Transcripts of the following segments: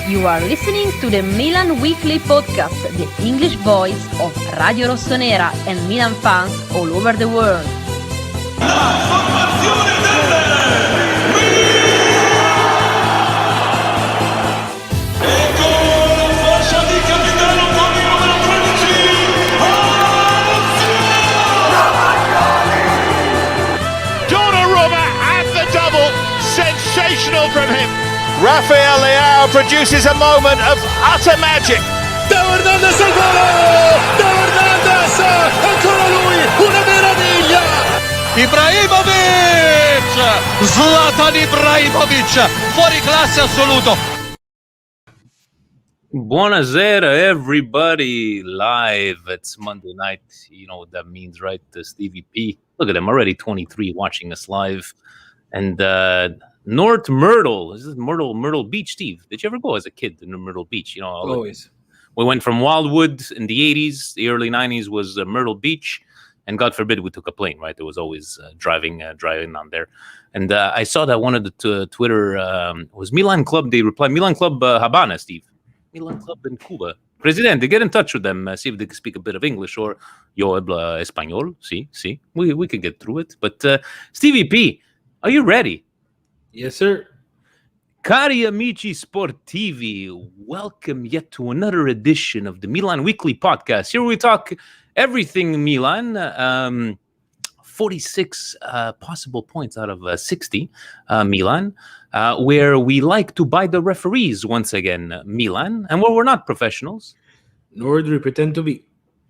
You are listening to the Milan Weekly Podcast, the English voice of Radio Rossonera and Milan fans all over the world. Sensational from him. Rafael Leao produces a moment of utter magic. Teo Hernandez al volo! Teo Hernandez! Ancora lui! Una meraviglia! Ibrahimovic! Zlatan Ibrahimovic! Fuori classe assoluto! Buonasera, everybody. Live. It's Monday night. You know what that means, right? Stevie P. Look at him, already 23 watching us live. And North Myrtle. This is Myrtle Beach, Steve. Did you ever go as a kid to Myrtle Beach? You know, always. We went from Wildwood in the 80s. The early 90s was Myrtle Beach. And God forbid we took a plane, right? There was always driving on there. And I saw that one of the Twitter was Milan Club. They replied, Milan Club Habana, Steve. Milan Club in Cuba. Presidente, get in touch with them. See if they can speak a bit of English or yo habla español. See. We could get through it. But Stevie P, are you ready? Yes, sir. Cari amici sportivi, welcome yet to another edition of the Milan Weekly Podcast. Here we talk everything Milan. 46 possible points out of 60 Milan, where we like to buy the referees once again, Milan, and where we're not professionals. Nor do we pretend to be.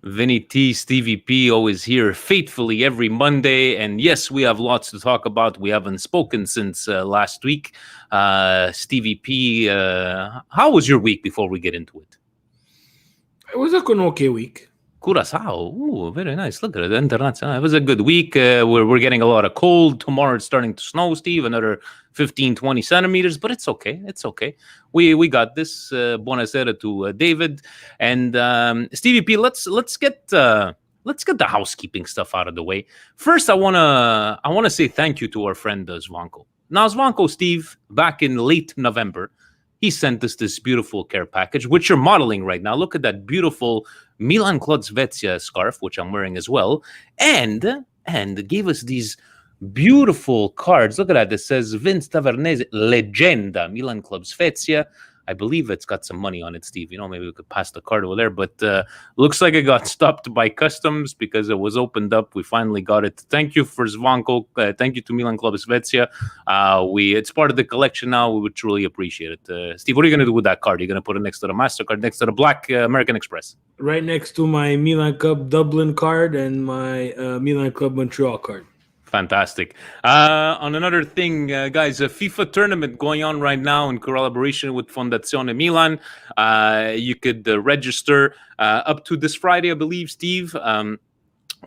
Vinny T, Stevie P, always here faithfully every Monday. And yes, we have lots to talk about. We haven't spoken since last week. Stevie P, how was your week before we get into it? It was an okay week. Curaçao. Ooh, very nice. Look at it. International. It was a good week. We're getting a lot of cold. Tomorrow it's starting to snow, Steve. Another 15, 20 centimeters. But it's okay. It's okay. We got this. Buonasera to David. And Stevie P, let's get the housekeeping stuff out of the way. First, I wanna say thank you to our friend Zvanko. Now, Zvanko, Steve, back in late November, he sent us this beautiful care package, which you're modeling right now. Look at that beautiful Milan Club Svezia scarf, which I'm wearing as well. And gave us these beautiful cards. Look at that. It says Vince Tavernese, Leggenda, Milan Club Svezia. I believe it's got some money on it, Steve. You know, maybe we could pass the card over there. But looks like it got stopped by customs because it was opened up. We finally got it. Thank you for Zvanko. Thank you to Milan Club Svezia. It's part of the collection now. We would truly appreciate it. Steve, what are you going to do with that card? You're going to put it next to the MasterCard, next to the Black American Express? Right next to my Milan Club Dublin card and my Milan Club Montreal card. Fantastic. On another thing, guys, a FIFA tournament going on right now in collaboration with Fondazione Milan. You could register up to this Friday, I believe, Steve.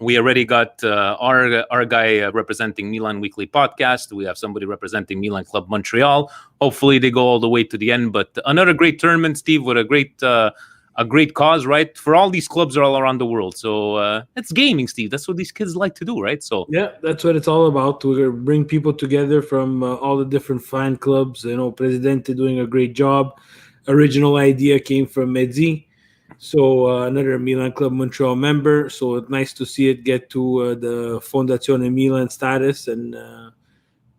We already got our guy representing Milan Weekly Podcast. We have somebody representing Milan Club Montreal. Hopefully they go all the way to the end. But another great tournament, Steve, with a great cause, right? For all these clubs are all around the world. So it's gaming, Steve. That's what these kids like to do, right? So yeah, that's what it's all about. To bring people together from all the different fan clubs. You know, Presidente doing a great job. Original idea came from Mezzi. So another Milan Club Montreal member. So it's nice to see it get to the Fondazione Milan status. And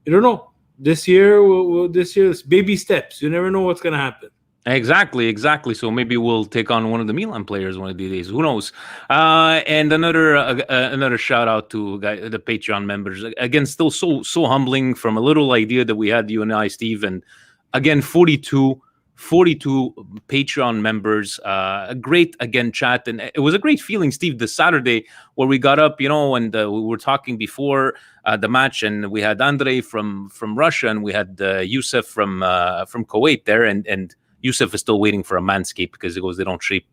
you don't know. This year it's baby steps. You never know what's going to happen. Exactly. So maybe we'll take on one of the Milan players one of these days. Who knows? And another shout out to the Patreon members. Again, still so humbling from a little idea that we had, you and I, Steve. And again, 42 Patreon members. A great, again, chat. And it was a great feeling, Steve, this Saturday where we got up, you know, and we were talking before the match. And we had Andrei from Russia and we had Yusuf from Kuwait there. And Yusuf is still waiting for a MANSCAPED because it goes they don't ship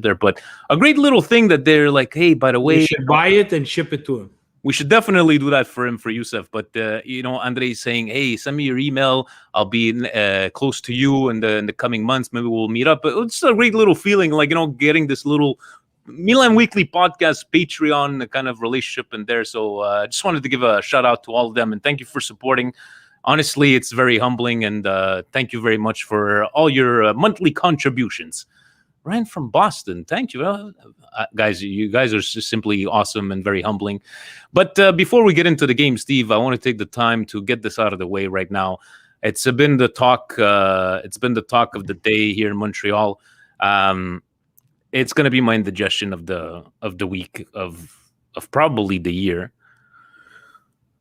there. But a great little thing that they're like, hey, by the way, you should buy it and ship it to him. We should definitely do that for Yusuf. But you know, Andrei is saying, hey, send me your email. I'll be close to you in the coming months. Maybe we'll meet up. But it's a great little feeling, like, you know, getting this little Milan Weekly Podcast Patreon kind of relationship in there. So I just wanted to give a shout out to all of them and thank you for supporting. honestly, it's very humbling, and thank you very much for all your monthly contributions. Ryan from Boston, thank you. Guys, you guys are just simply awesome and very humbling. But before we get into the game, Steve, I want to take the time to get this out of the way right now. It's been the talk. It's been the talk of the day here in Montreal. It's going to be my indigestion of the week of probably the year.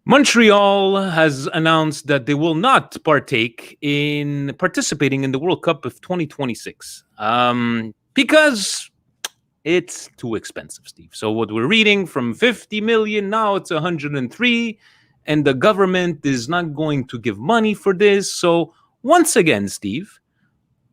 Montreal has announced that they will not participating in the World Cup of 2026 because it's too expensive, Steve. So what we're reading, from 50 million now it's 103, and the government is not going to give money for this. So once again, Steve,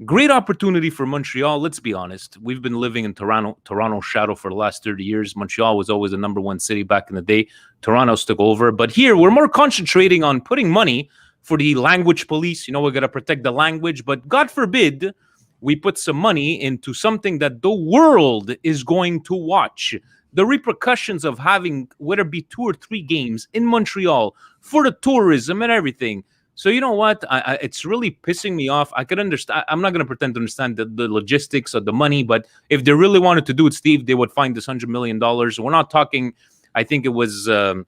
great opportunity for Montreal. Let's be honest. We've been living in Toronto's shadow for the last 30 years. Montreal was always the number one city back in the day. Toronto's took over. But here, we're more concentrating on putting money for the language police. We got to protect the language. But God forbid we put some money into something that the world is going to watch. The repercussions of having, whether it be 2 or 3 games in Montreal for the tourism and everything. So you know what? It's really pissing me off. I could understand. I'm not going to pretend to understand the logistics of the money, but if they really wanted to do it, Steve, they would find this $100 million. We're not talking. I think it was who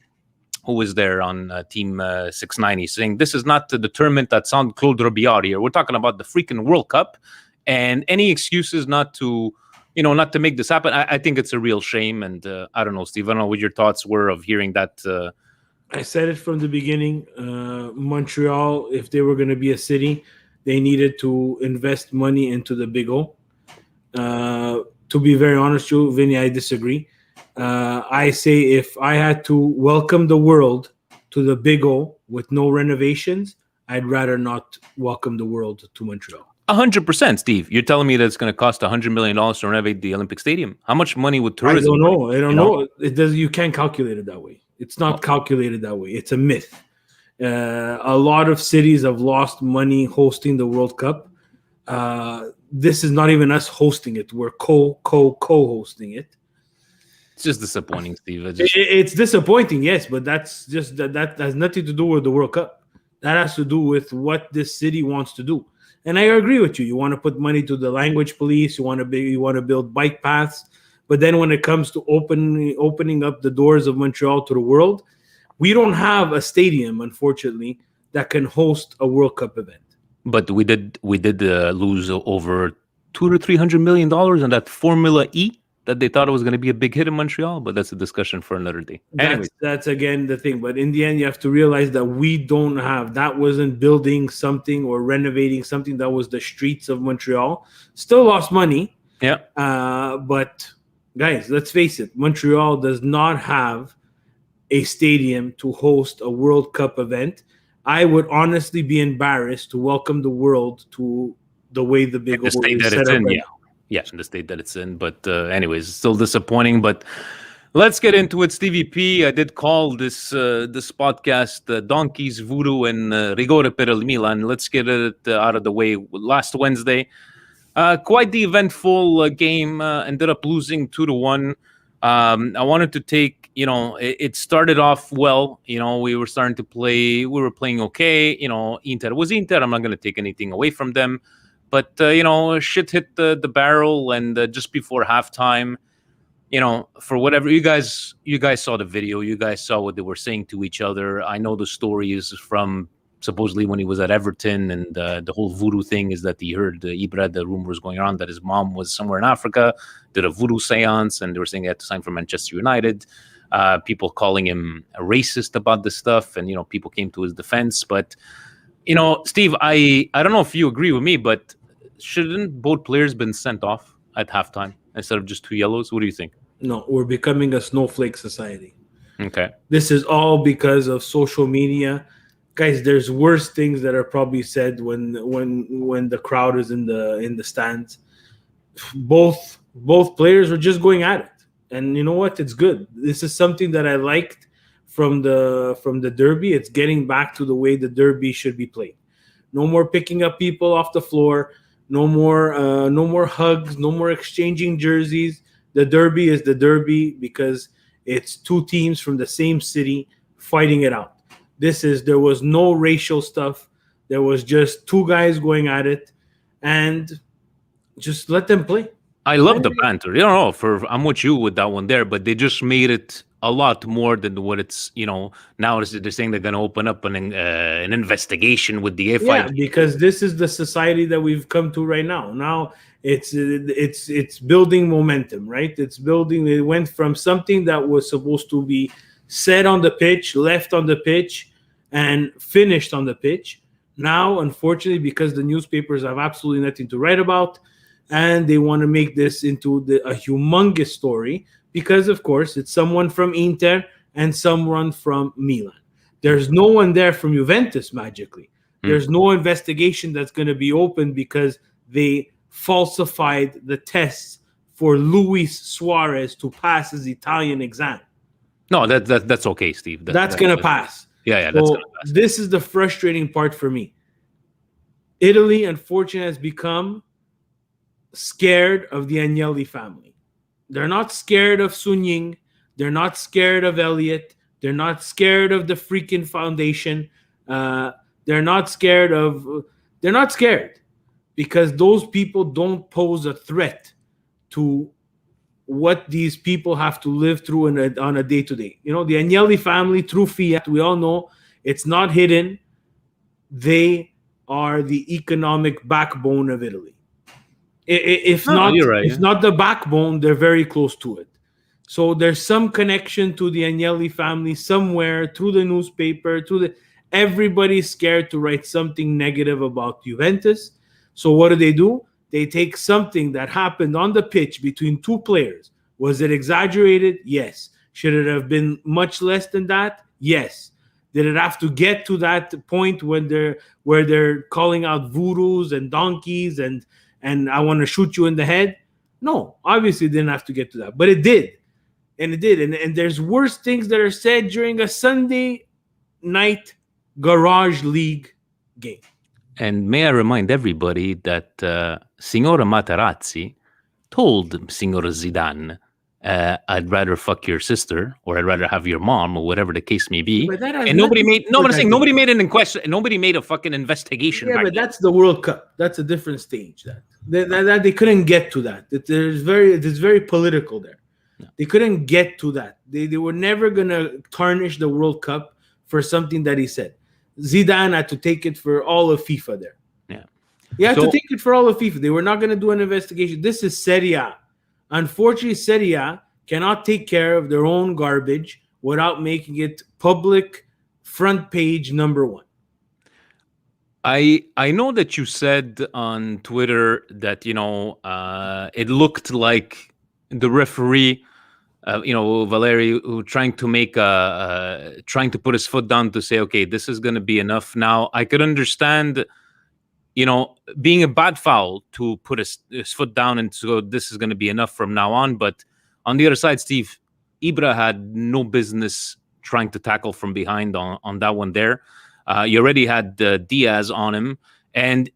was there on Team 690 saying this is not the tournament that sound Claude Robillard here. We're talking about the freaking World Cup, and any excuses not to make this happen. I think it's a real shame. And I don't know, Steve. I don't know what your thoughts were of hearing that. I said it from the beginning. Montreal, if they were going to be a city, they needed to invest money into the Big O. To be very honest, you, Vinny, I disagree. I say if I had to welcome the world to the Big O with no renovations, I'd rather not welcome the world to Montreal. 100%, Steve. You're telling me that it's going to cost $100 million to renovate the Olympic Stadium? How much money would tourism? I don't know. It does. You can't calculate it that way. It's not calculated that way. It's a myth. A lot of cities have lost money hosting the World Cup. This is not even us hosting it. We're co-hosting it. It's just disappointing, Steve. It's disappointing, yes, but that's just that has nothing to do with the World Cup. That has to do with what this city wants to do. And I agree with you. You want to put money to the language police. You want to build bike paths. But then when it comes to opening up the doors of Montreal to the world, we don't have a stadium, unfortunately, that can host a World Cup event. But we did lose over $200 to $300 million on that Formula E that they thought it was going to be a big hit in Montreal. But that's a discussion for another day. That's again the thing. But in the end, you have to realize that we don't have. That wasn't building something or renovating something. That was the streets of Montreal. Still lost money. Yeah. But guys, let's face it. Montreal does not have a stadium to host a World Cup event. I would honestly be embarrassed to welcome the world to the way the Big O is set up. Yes, in the state that it's in. But anyways, it's still disappointing. But let's get into it. Stevie P, I did call this podcast Donkeys, Voodoo, and Rigore per il Milan. Let's get it out of the way. Last Wednesday, quite the eventful game. Ended up losing 2-1. I wanted to take, it started off well. We were starting to play. We were playing okay. Inter was Inter. I'm not going to take anything away from them. But, shit hit the barrel. And just before halftime, for whatever, you guys saw the video. You guys saw what they were saying to each other. I know the story is from supposedly when he was at Everton, and the whole voodoo thing is that he heard the rumors going around that his mom was somewhere in Africa, did a voodoo seance, and they were saying he had to sign for Manchester United. People calling him a racist about this stuff, and people came to his defense. But Steve, I don't know if you agree with me, but shouldn't both players been sent off at halftime instead of just 2 yellows? What do you think? No, we're becoming a snowflake society. Okay. This is all because of social media. Guys, there's worse things that are probably said when the crowd is in the stands. Both players were just going at it. And you know what? It's good. This is something that I liked from the derby. It's getting back to the way the derby should be played. No more picking up people off the floor. No more hugs. No more exchanging jerseys. The derby is the derby because it's 2 teams from the same city fighting it out. There was no racial stuff. There was just two guys going at it, and just let them play. I love the banter. I'm with you with that one there, but they just made it a lot more than what it's. Now they're saying they're going to open up an investigation with the FIG. Yeah, because this is the society that we've come to right now. Now it's building momentum, right? It's building. It went from something that was supposed to be said on the pitch, left on the pitch, and finished on the pitch. Now, unfortunately, because the newspapers have absolutely nothing to write about, and they want to make this into a humongous story, because, of course, it's someone from Inter and someone from Milan. There's no one there from Juventus, magically. There's no investigation that's going to be open because they falsified the tests for Luis Suarez to pass his Italian exam. No, that's okay, Steve. That's going to pass. Yeah, so that's going to pass. This is the frustrating part for me. Italy, unfortunately, has become scared of the Agnelli family. They're not scared of Sun Ying. They're not scared of Elliott. They're not scared of the freaking foundation. They're not scared because those people don't pose a threat to what these people have to live through on a day-to-day. The Agnelli family, through Fiat, we all know it's not hidden. They are the economic backbone of Italy. If not the backbone, they're very close to it. So there's some connection to the Agnelli family somewhere through the newspaper, everybody's scared to write something negative about Juventus. So what do? They take something that happened on the pitch between two players. Was it exaggerated? Yes. Should it have been much less than that? Yes. Did it have to get to that point where they're calling out voodoos and donkeys and I want to shoot you in the head? No, obviously it didn't have to get to that, but it did. And it did. And there's worse things that are said during a Sunday night garage league game. And may I remind everybody that Signora Materazzi told Signora Zidane, I'd rather fuck your sister, or I'd rather have your mom, or whatever the case may be. And nobody made a fucking investigation. Yeah, but that's the World Cup. That's a different stage. That they couldn't get to that. It's very political there. No. They couldn't get to that. They were never gonna tarnish the World Cup for something that he said. Zidane had to take it for all of FIFA there. Yeah. He had to take it for all of FIFA. They were not going to do an investigation. This is Serie A. Unfortunately, Serie A cannot take care of their own garbage without making it public front page number one. I know that you said on Twitter that, it looked like the referee, Valeri, who trying to put his foot down to say, okay, this is going to be enough. Now, I could understand, being a bad foul to put his foot down and so this is going to be enough from now on. But on the other side, Steve, Ibra had no business trying to tackle from behind on that one there. You already had Diaz on him, and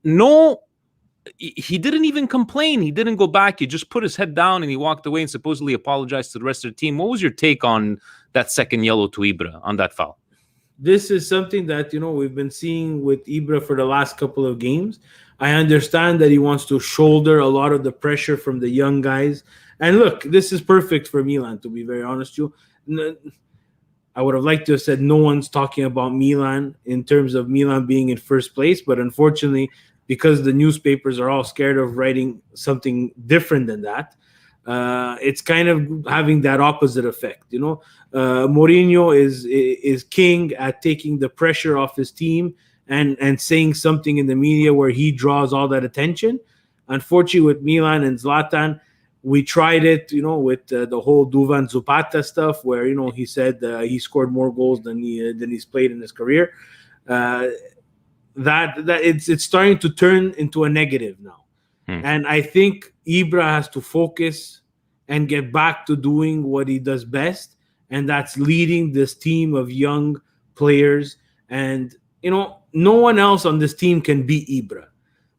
he didn't even complain. He didn't go back. He just put his head down and he walked away and supposedly apologized to the rest of the team. What was your take on that second yellow to Ibra on that foul? This is something that, we've been seeing with Ibra for the last couple of games. I understand that he wants to shoulder a lot of the pressure from the young guys. And look, this is perfect for Milan, to be very honest with you. I would have liked to have said no one's talking about Milan in terms of Milan being in first place, but unfortunately, because the newspapers are all scared of writing something different than that, it's kind of having that opposite effect. Mourinho is king at taking the pressure off his team and saying something in the media where he draws all that attention. Unfortunately, with Milan and Zlatan, we tried it, with the whole Duvan Zapata stuff, where he said he scored more goals than he's played in his career. That it's starting to turn into a negative now. And I think Ibra has to focus and get back to doing what he does best, and that's leading this team of young players. And no one else on this team can beat Ibra,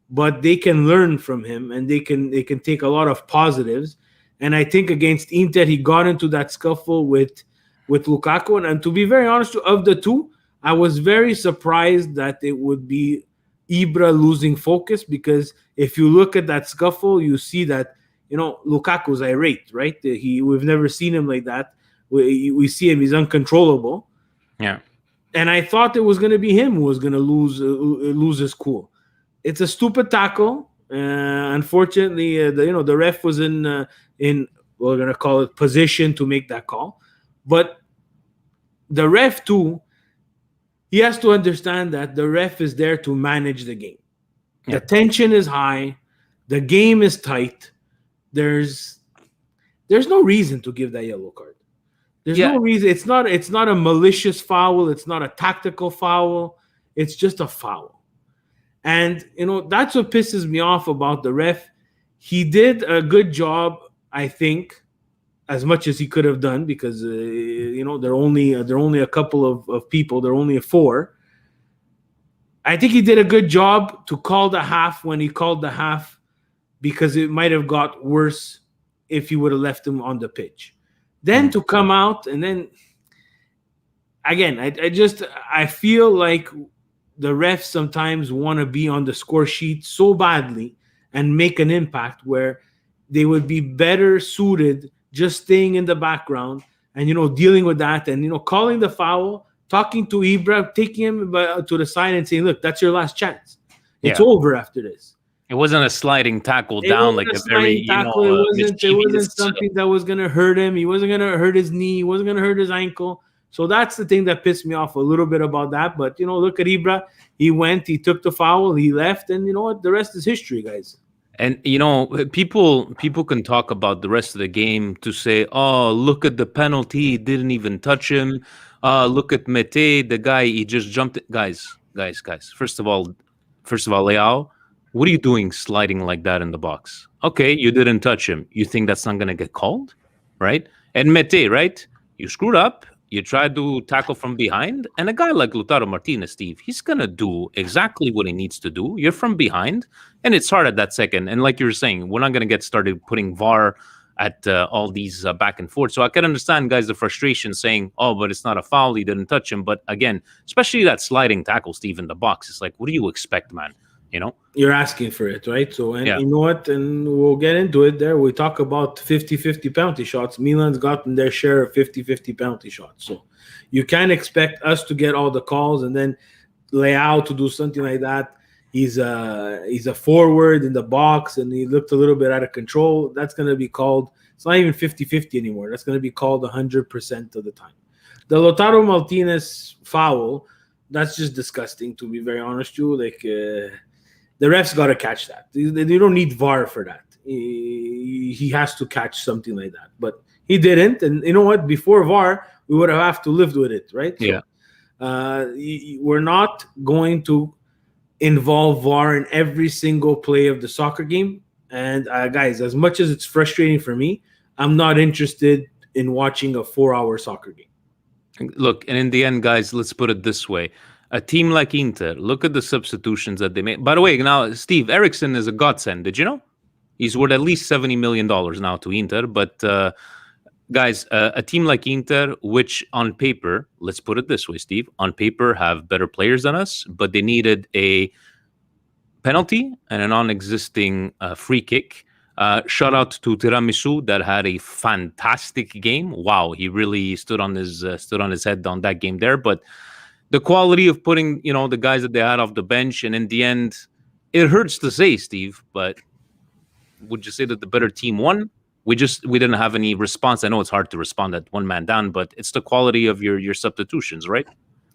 but they can learn from him, and they can take a lot of positives. And I think against Inter, he got into that scuffle with Lukaku. And to be very honest, of the two, I was very surprised that it would be Ibra losing focus, because if you look at that scuffle, you see that, Lukaku's irate, right? We've never seen him like that. We see him; he's uncontrollable. Yeah. And I thought it was going to be him who was going to lose his cool. It's a stupid tackle. Unfortunately, the ref was in we're going to call it position to make that call. But the ref too, he has to understand that the ref is there to manage the game. Yeah. The tension is high. The game is tight. There's no reason to give that yellow card. There's no reason. It's not a malicious foul. It's not a tactical foul. It's just a foul. And, that's what pisses me off about the ref. He did a good job, I think, as much as he could have done, because, they're only a couple of people. They're only 4. I think he did a good job to call the half when he called the half, because it might have got worse if he would have left him on the pitch. Then to come out, and then again, I feel like the refs sometimes want to be on the score sheet so badly and make an impact, where they would be better suited just staying in the background and, dealing with that and, calling the foul, talking to Ibra, taking him to the side and saying, look, that's your last chance. It's over after this. It wasn't a sliding tackle down like a very, tackle. It wasn't something that was going to hurt him. He wasn't going to hurt his knee. He wasn't going to hurt his ankle. So that's the thing that pissed me off a little bit about that. But, look at Ibra. He went, he took the foul, he left, and you know what? The rest is history, guys. And, people can talk about the rest of the game to say, oh, look at the penalty. He didn't even touch him. Look at Mete, the guy, he just jumped. Guys. First of all, Leao, what are you doing sliding like that in the box? Okay, you didn't touch him. You think that's not going to get called? Right? And Mete, right? You screwed up. You tried to tackle from behind. And a guy like Lautaro Martinez, Steve, he's going to do exactly what he needs to do. You're from behind. And it's hard at that second. And like you were saying, we're not going to get started putting VAR at all these back and forth. So I can understand, guys, the frustration saying, oh, but it's not a foul. He didn't touch him. But again, especially that sliding tackle, Steve, in the box. It's like, what do you expect, man? You're asking for it, right? So, and you know what? And we'll get into it there. We talk about 50-50 penalty shots. Milan's gotten their share of 50-50 penalty shots. So you can't expect us to get all the calls and then Leao to do something like that. He's a forward in the box and he looked a little bit out of control. That's going to be called. It's not even 50-50 anymore. That's going to be called 100% of the time. The Lautaro Martinez foul, that's just disgusting, to be very honest with you. The refs got to catch that. They don't need VAR for that. He has to catch something like that. But he didn't. And you know what? Before VAR, we would have to live with it, right? Yeah. So, we're not going to involve VAR in every single play of the soccer game. And guys, as much as it's frustrating for me, I'm not interested in watching a 4-hour soccer game. Look, and in the end, guys, let's put it this way. A team like Inter, look at the substitutions that they made. By the way, now, Steve, Eriksson is a godsend. Did you know? He's worth at least $70 million now to Inter. But, guys, a team like Inter, which on paper, let's put it this way, Steve, on paper have better players than us, but they needed a penalty and a non-existing free kick. Shout out to Tiramisu that had a fantastic game. Wow, he really stood on his head on that game there. But the quality of putting, the guys that they had off the bench, and in the end, it hurts to say, Steve, but would you say that the better team won? We didn't have any response. I know it's hard to respond at one man down, but it's the quality of your substitutions, right?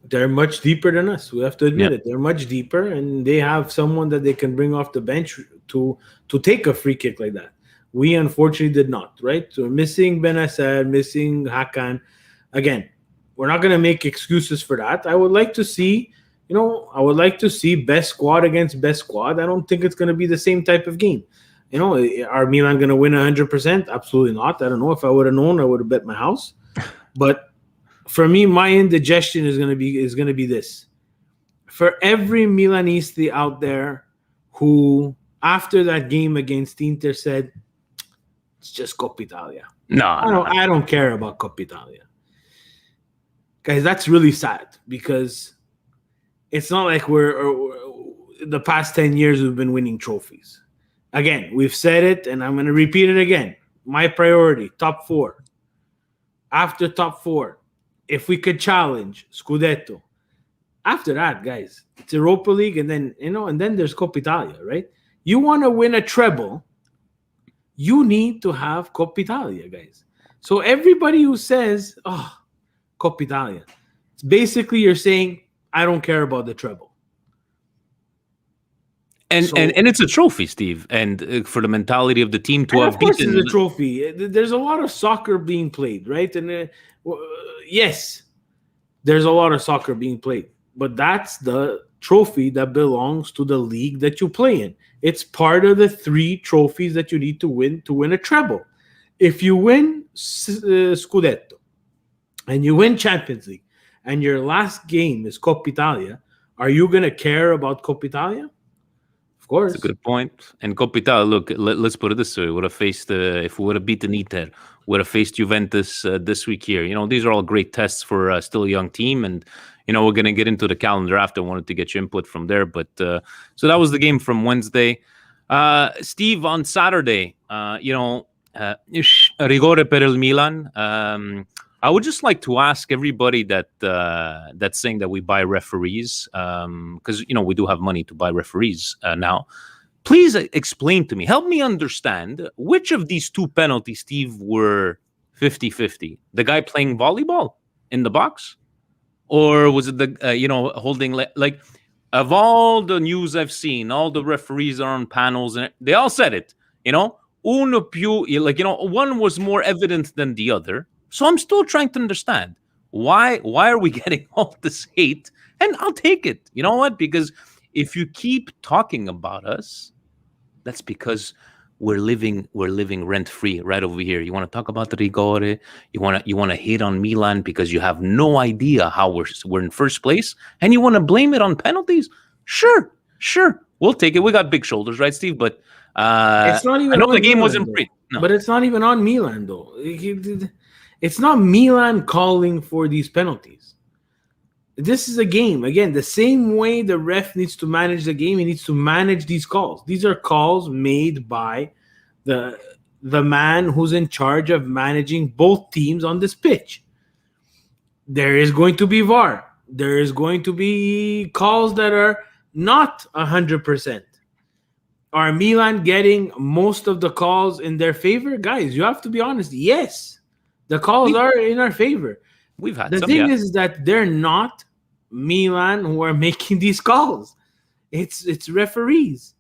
They're much deeper than us. We have to admit it. They're much deeper, and they have someone that they can bring off the bench to take a free kick like that. We unfortunately did not, right? So we're missing Benacer, missing Hakan. Again, we're not going to make excuses for that. I would like to see, best squad against best squad. I don't think it's going to be the same type of game. Are Milan going to win 100%? Absolutely not. I don't know. If I would have known, I would have bet my house. But for me, my indigestion is going to be this. For every Milanisti out there who, after that game against Inter, said, it's just Coppa Italia. I don't care about Coppa Italia. Guys, that's really sad because it's not like we're the past 10 years we've been winning trophies. Again, we've said it, and I'm going to repeat it again. My priority, top 4. After top 4, if we could challenge Scudetto. After that, guys, it's Europa League, and then there's Coppa Italia, right? You want to win a treble, you need to have Coppa Italia, guys. So everybody who says, "Oh, Coppa Italia," it's basically you're saying, "I don't care about the treble." And it's a trophy, Steve, and for the mentality of the team to have beaten. It's a trophy. There's a lot of soccer being played, right? And yes, there's a lot of soccer being played, but that's the trophy that belongs to the league that you play in. It's part of the 3 trophies that you need to win a treble. If you win Scudetto and you win Champions League and your last game is Coppa Italia, are you going to care about Coppa Italia? Of course. That's a good point. And Coppa Italia, look, let's put it this way. We would have faced, if we would have beaten Inter, would have faced Juventus this week here. These are all great tests for still a young team. And, we're going to get into the calendar after. I wanted to get your input from there. But so that was the game from Wednesday. Steve, on Saturday, rigore per il Milan. I would just like to ask everybody that's saying that we buy referees, because we do have money to buy referees now. Please explain to me, help me understand which of these 2 penalties, Steve, were 50-50. The guy playing volleyball in the box, or was it the holding like of all the news I've seen, all the referees are on panels and they all said it. Uno più, one was more evident than the other. So I'm still trying to understand why are we getting all this hate? And I'll take it. You know what? Because if you keep talking about us, that's because we're living rent free right over here. You want to talk about the rigore? You want to hate on Milan because you have no idea how we're in first place, and you want to blame it on penalties? Sure, we'll take it. We got big shoulders, right, Steve? But it's not even. I know the game Milan, wasn't free, no. But it's not even on Milan though. It's not Milan calling for these penalties. This is a game. Again, the same way the ref needs to manage the game, he needs to manage these calls. These are calls made by the man who's in charge of managing both teams on this pitch. There is going to be VAR. There is going to be calls that are not 100%. Are Milan getting most of the calls in their favor? Guys, you have to be honest. Yes, the calls are in our favor. We've had the some, thing yeah. is that they're not Milan who are making these calls. It's referees.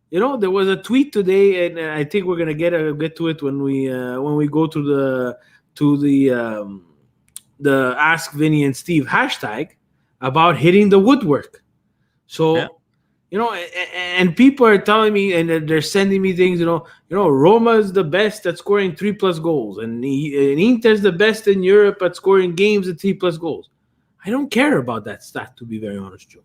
There was a tweet today, and I think we're gonna get to it when we go to the Ask Vinny and Steve hashtag about hitting the woodwork. So. Yeah. And people are telling me, and they're sending me things. Roma is the best at scoring 3+ goals, and Inter's the best in Europe at scoring games at 3+ goals. I don't care about that stat, to be very honest, Joe.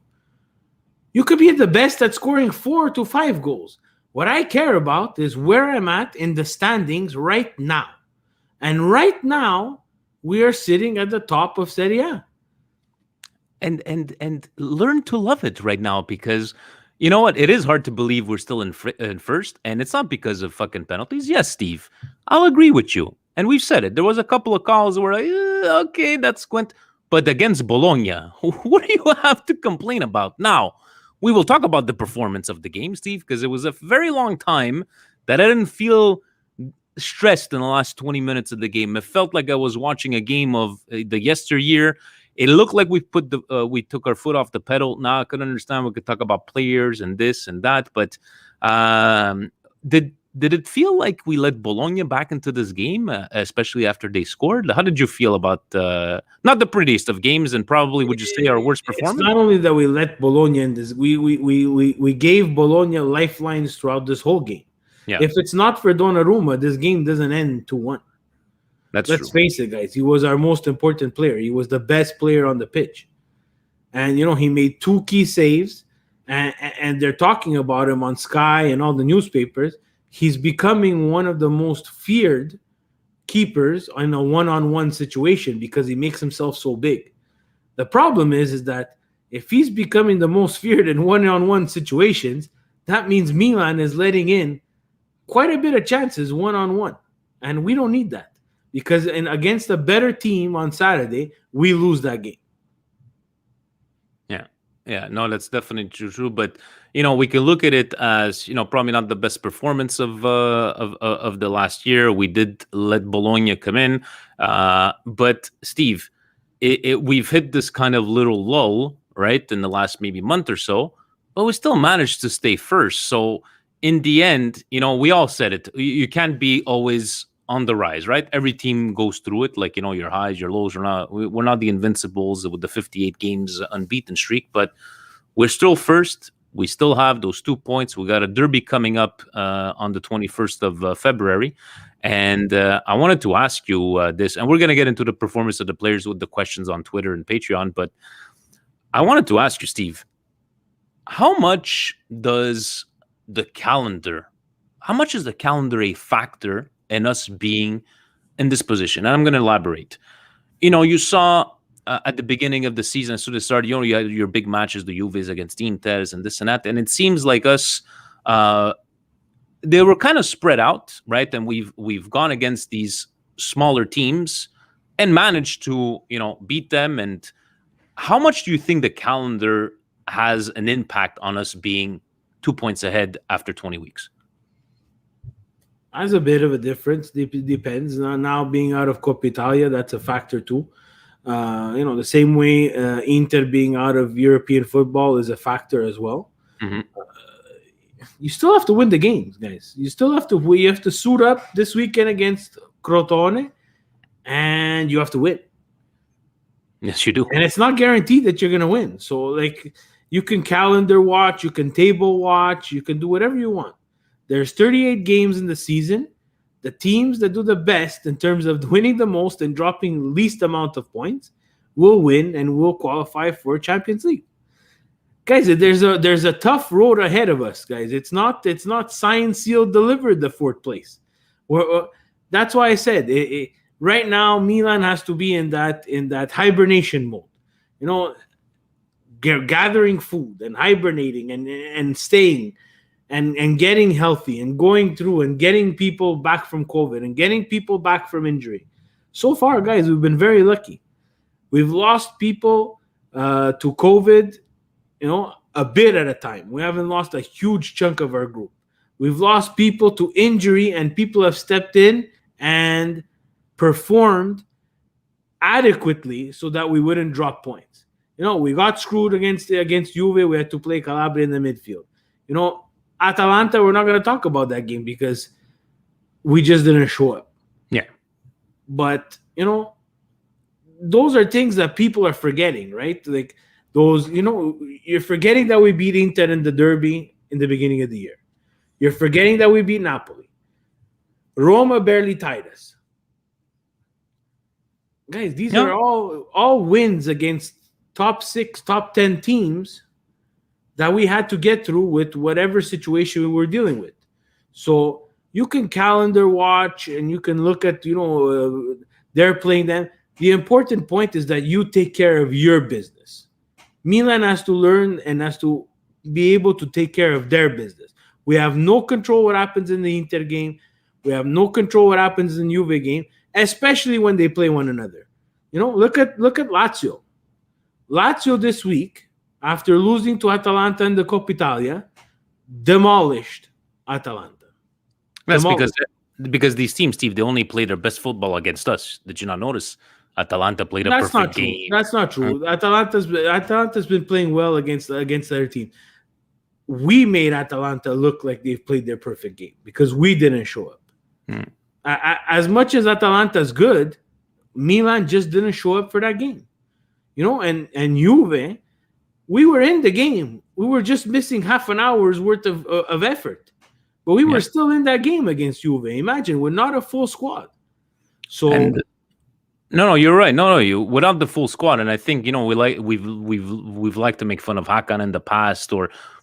You could be the best at scoring 4 to 5 goals. What I care about is where I'm at in the standings right now, and right now we are sitting at the top of Serie A. And learn to love it right now, because you know what? It is hard to believe we're still in first, and it's not because of fucking penalties. Yes, Steve, I'll agree with you. And we've said it. There was a couple of calls where okay, that's squint. But against Bologna, what do you have to complain about? Now, we will talk about the performance of the game, Steve, because it was a very long time that I didn't feel stressed in the last 20 minutes of the game. It felt like I was watching a game of the yesteryear. It looked like we took our foot off the pedal. Now I could understand we could talk about players and this and that, but did it feel like we let Bologna back into this game, especially after they scored? How did you feel about not the prettiest of games, and probably would you say our worst performance? It's not only that we let Bologna in this, we gave Bologna lifelines throughout this whole game. Yeah. If it's not for Donnarumma, this game doesn't end 2-1. Let's face it, guys. He was our most important player. He was the best player on the pitch. And, he made 2 key saves. And they're talking about him on Sky and all the newspapers. He's becoming one of the most feared keepers in a one-on-one situation because he makes himself so big. The problem is that, If he's becoming the most feared in one-on-one situations, that means Milan is letting in quite a bit of chances one-on-one. And we don't need that. Because against a better team on Saturday, we lose that game. Yeah, no, that's definitely true. But we can look at it as probably not the best performance of the last year. We did let Bologna come in, but Steve, we've hit this kind of little lull, right, in the last maybe month or so, but we still managed to stay first. So in the end, we all said it. You can't be always on the rise, right? Every team goes through it, like your highs, your lows. We're not the Invincibles with the 58 games unbeaten streak, but we're still first. We still have those 2 points. We got a derby coming up on the 21st of February, and I wanted to ask you this, and we're going to get into the performance of the players with the questions on Twitter and Patreon, but I wanted to ask you, Steve, how much is the calendar a factor in us being in this position? And I'm going to elaborate. You saw at the beginning of the season, as soon as it started, you had your big matches, the Juves against Inters and this and that. And it seems like us, they were kind of spread out, right? And we've gone against these smaller teams and managed to, beat them. And how much do you think the calendar has an impact on us being 2 points ahead after 20 weeks? Has a bit of a difference. Depends. Now being out of Coppa Italia, that's a factor too. The same way Inter being out of European football is a factor as well. Mm-hmm. You still have to win the games, guys. You have to suit up this weekend against Crotone, and you have to win. Yes, you do. And it's not guaranteed that you're going to win. So, you can calendar watch, you can table watch, you can do whatever you want. There's 38 games in the season. The teams that do the best in terms of winning the most and dropping least amount of points will win and will qualify for Champions League. Guys, there's a tough road ahead of us, guys. It's not signed, sealed, delivered, the fourth place. That's why I said right now Milan has to be in that hibernation mode. Gathering food and hibernating and staying and getting healthy and going through and getting people back from COVID and getting people back from injury. So far, guys, we've been very lucky. We've lost people to COVID, a bit at a time. We haven't lost a huge chunk of our group. We've lost people to injury, and people have stepped in and performed adequately so that we wouldn't drop points. We got screwed against Juve. We had to play Calabria in the midfield. Atalanta, we're not going to talk about that game because we just didn't show up. Yeah. But, those are things that people are forgetting, right? Like those, you're forgetting that we beat Inter in the derby in the beginning of the year. You're forgetting that we beat Napoli. Roma barely tied us. Guys, these are all wins against top 6, top 10 teams that we had to get through with whatever situation we were dealing with. So you can calendar watch and you can look at, they're playing them. The important point is that you take care of your business. Milan has to learn and has to be able to take care of their business. We have no control what happens in the Inter game. We have no control what happens in the Juve game, especially when they play one another. Look at Lazio. Lazio this week, after losing to Atalanta in the Coppa Italia, demolished Atalanta. That's because these teams, Steve, they only play their best football against us. Did you not notice? Atalanta played a perfect game. That's not true. Atalanta's been playing well against their team. We made Atalanta look like they've played their perfect game because we didn't show up. As much as Atalanta's good, Milan just didn't show up for that game. And Juve, we were in the game. We were just missing half an hour's worth of effort. But we were still in that game against Juve. Imagine, we're not a full squad. So no, you're right. No, you without the full squad. And I think, we've liked to make fun of Hakan in the past,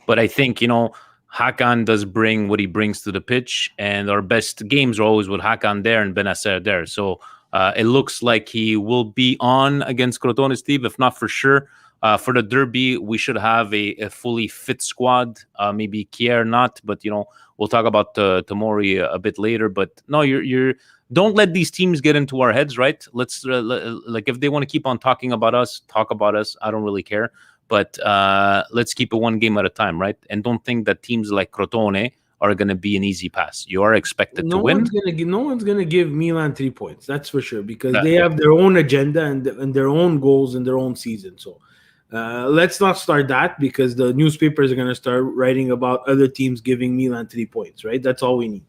but I think, Hakan does bring what he brings to the pitch, and our best games are always with Hakan there and Benacer there. So it looks like he will be on against Crotone, Steve, if not for sure. For the derby, we should have a fully fit squad. Maybe Kier not, but we'll talk about Tomori a bit later. But no, you're don't let these teams get into our heads, right? Let's like if they want to keep on talking about us, talk about us. I don't really care. But let's keep it one game at a time, right? And don't think that teams like Crotone are going to be an easy pass. You are expected to win. No one's gonna give Milan 3 points. That's for sure, because they have their own agenda and their own goals and their own season. So let's not start that, because the newspapers are gonna start writing about other teams giving Milan 3 points. Right? That's all we need.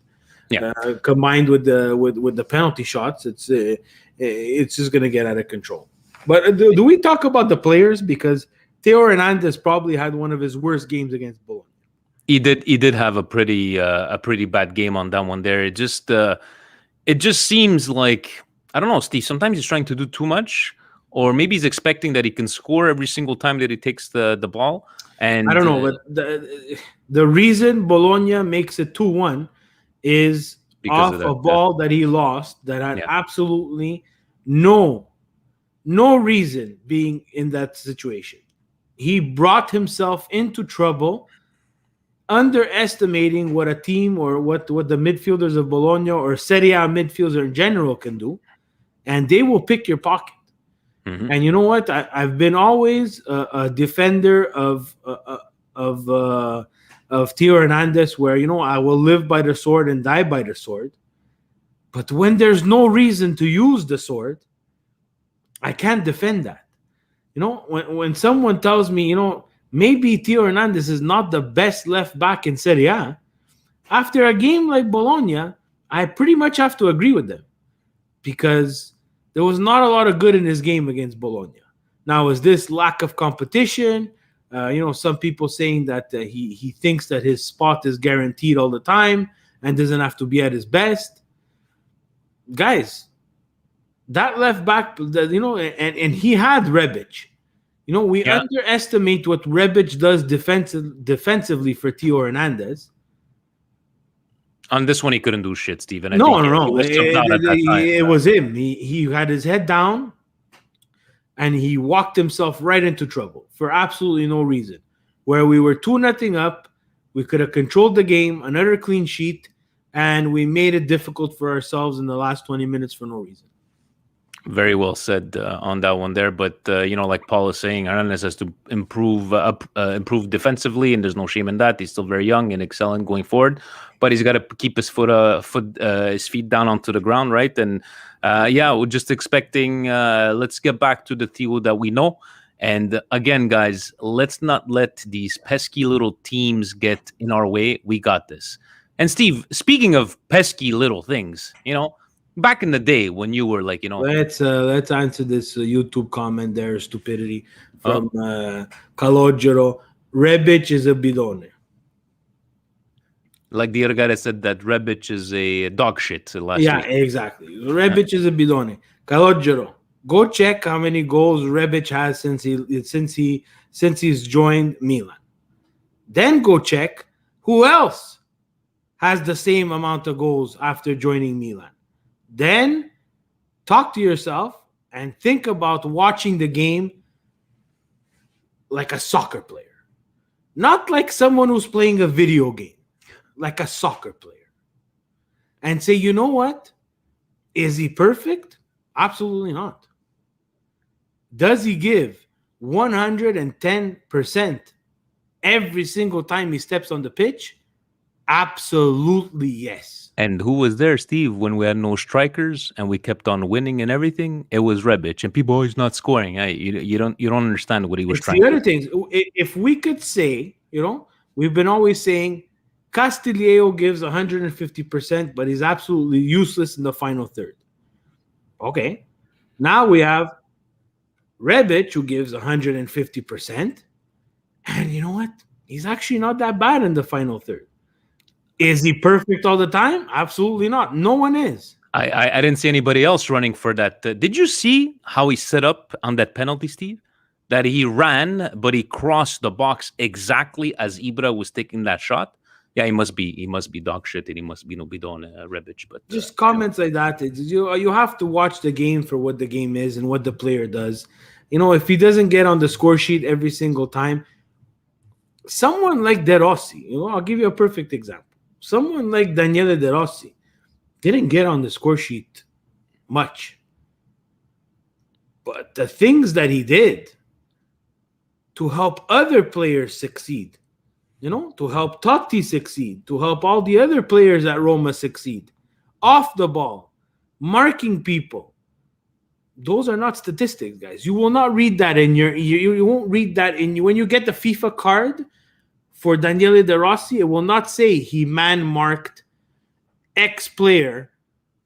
Yeah. Combined with the penalty shots, it's just gonna get out of control. But do we talk about the players? Because Theo Hernandez probably had one of his worst games against Bologna. He did have a pretty bad game on that one there. It just seems like, I don't know, Steve, sometimes he's trying to do too much, or maybe he's expecting that he can score every single time that he takes the ball. And I don't know, but the reason Bologna makes it 2-1 is off a ball that he lost that had absolutely no reason being in that situation. He brought himself into trouble, underestimating what a team or what the midfielders of Bologna or Serie A midfielders in general can do, and they will pick your pocket. Mm-hmm. And you know what? I've been always a defender of Theo Hernandez, where I will live by the sword and die by the sword. But when there's no reason to use the sword, I can't defend that. When someone tells me, maybe Theo Hernandez is not the best left back in Serie A, after a game like Bologna, I pretty much have to agree with them, because there was not a lot of good in his game against Bologna. Now, is this lack of competition? Some people saying that he thinks that his spot is guaranteed all the time and doesn't have to be at his best. Guys, that left back, and he had Rebic. We underestimate what Rebic does defensively for Theo Hernandez. On this one, he couldn't do shit, Steven. No. It was him. He had his head down, and he walked himself right into trouble for absolutely no reason. Where we were 2-0 up, we could have controlled the game, another clean sheet, and we made it difficult for ourselves in the last 20 minutes for no reason. Very well said on that one there. But, like Paul is saying, Hernandez has to improve defensively, and there's no shame in that. He's still very young and excelling going forward. But he's got to keep his his feet down onto the ground, right? And, we're just expecting, let's get back to the Theo that we know. And, again, guys, let's not let these pesky little teams get in our way. We got this. And, Steve, speaking of pesky little things, back in the day when you were like, let's answer this YouTube comment there, stupidity from Calogero. Rebic is a bidone. Like the other guy that said that Rebic is a dog shit last week. Yeah, exactly. Rebic is a bidone. Calogero, go check how many goals Rebic has since he's joined Milan. Then go check who else has the same amount of goals after joining Milan. Then talk to yourself and think about watching the game like a soccer player. Not like someone who's playing a video game, like a soccer player. And say, you know what? Is he perfect? Absolutely not. Does he give 110% every single time he steps on the pitch? Absolutely yes. And who was there, Steve, when we had no strikers and we kept on winning and everything? It was Rebic. And people always not scoring. You don't understand what he was trying to do. The other things, if we could say, we've been always saying Castillejo gives 150%, but he's absolutely useless in the final third. Okay. Now we have Rebic, who gives 150%. And you know what? He's actually not that bad in the final third. Is he perfect all the time? Absolutely not. No one is. I didn't see anybody else running for that. Did you see how he set up on that penalty, Steve? That he ran, but he crossed the box exactly as Ibra was taking that shot. Yeah, he must be dog shit, and he must be no bidon, Rebic. But just comments like that. You have to watch the game for what the game is and what the player does. if he doesn't get on the score sheet every single time, someone like De Rossi, I'll give you a perfect example. Someone like Daniele De Rossi didn't get on the score sheet much. But the things that he did to help other players succeed, to help Totti succeed, to help all the other players at Roma succeed, off the ball, marking people, those are not statistics, guys. You will not read that in you won't read that when you get the FIFA card for Daniele De Rossi. It will not say he man-marked X player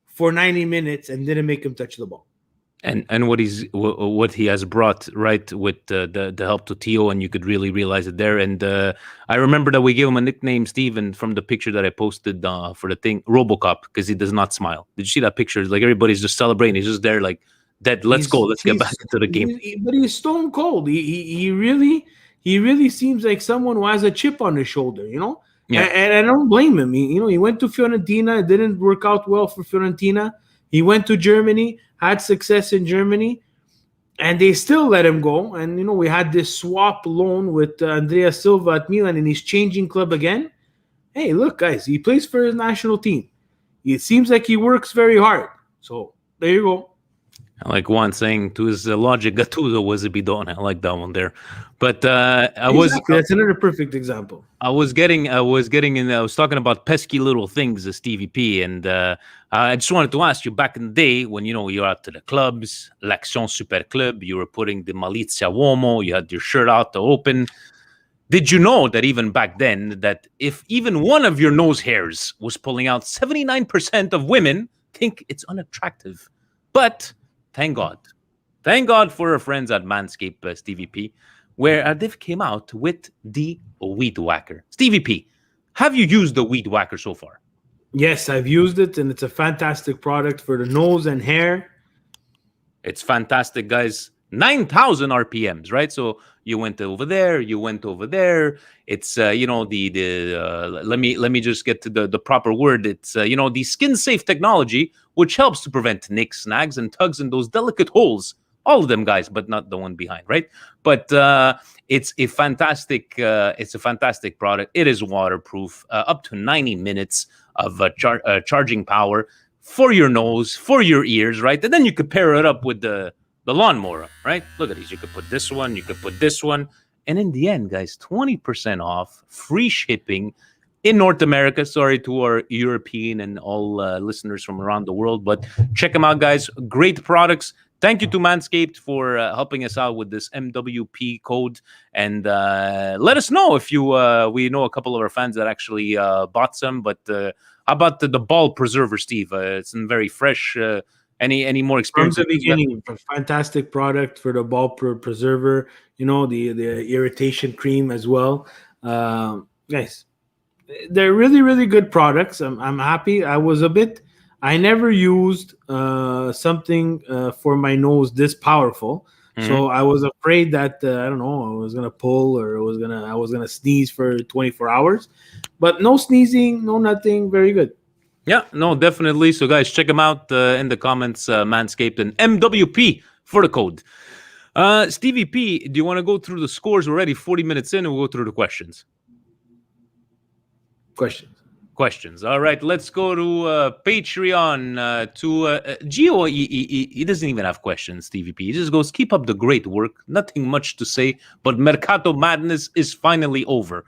for 90 minutes and didn't make him touch the ball. And what he has brought, right, with the help to Theo, and you could really realize it there. And I remember that we gave him a nickname, Steven, from the picture that I posted for the thing, RoboCop, because he does not smile. Did you see that picture? Like, everybody's just celebrating. He's just there like, dead. Let's go. Let's get back into the game. But he's stone cold. He really seems like someone who has a chip on his shoulder, Yeah. And I don't blame him. He went to Fiorentina. It didn't work out well for Fiorentina. He went to Germany, had success in Germany, and they still let him go. And, we had this swap loan with Andrea Silva at Milan, and he's changing club again. Hey, look, guys, he plays for his national team. It seems like he works very hard. So there you go. I like Juan saying, to his logic, Gattuso was a bidon. I like that one there. But that's another perfect example. I was talking about pesky little things, Stevie P, and I just wanted to ask you, back in the day when, you're out to the clubs, l'Action Super Club, you were putting the Malizia Uomo, you had your shirt out to open. Did you know that even back then, that if even one of your nose hairs was pulling out, 79% of women think it's unattractive? But thank God for our friends at MANSCAPED, Stevie P, where they've came out with the Weed Whacker. Stevie P, have you used the Weed Whacker so far? Yes, I've used it, and it's a fantastic product for the nose and hair. It's fantastic, guys. 9,000 RPMs, right? So you went over there, It's let me just get to the proper word. It's the skin safe technology, which helps to prevent nicks, snags, and tugs in those delicate holes. All of them, guys, but not the one behind, right? But it's a fantastic product. It is waterproof, up to 90 minutes of charging power for your nose, for your ears, right? And then you could pair it up with the lawnmower, right? Look at these. You could put this one, you could put this one. And in the end, guys, 20% off, free shipping in North America. Sorry to our European and all listeners from around the world, but check them out, guys. Great products. Thank you to Manscaped for helping us out with this MWP code. And let us know if we know a couple of our fans that actually bought some. But how about the ball preserver, Steve? It's very fresh. Any more experience? From the beginning, a fantastic product for the ball preserver. The irritation cream as well. Guys, they're really, really good products. I'm happy. I never used something for my nose this powerful. Mm-hmm. So I was afraid that I was gonna pull or I was gonna sneeze for 24 hours. But no sneezing, no nothing. Very good. Yeah, no, definitely. So, guys, check them out in the comments, Manscaped and MWP for the code. Stevie P, do you want to go through the scores? We're already 40 minutes in, and we'll go through the questions. Questions. All right, let's go to Patreon. To Gio, he doesn't even have questions, Stevie P. He just goes, keep up the great work. Nothing much to say, but Mercato madness is finally over.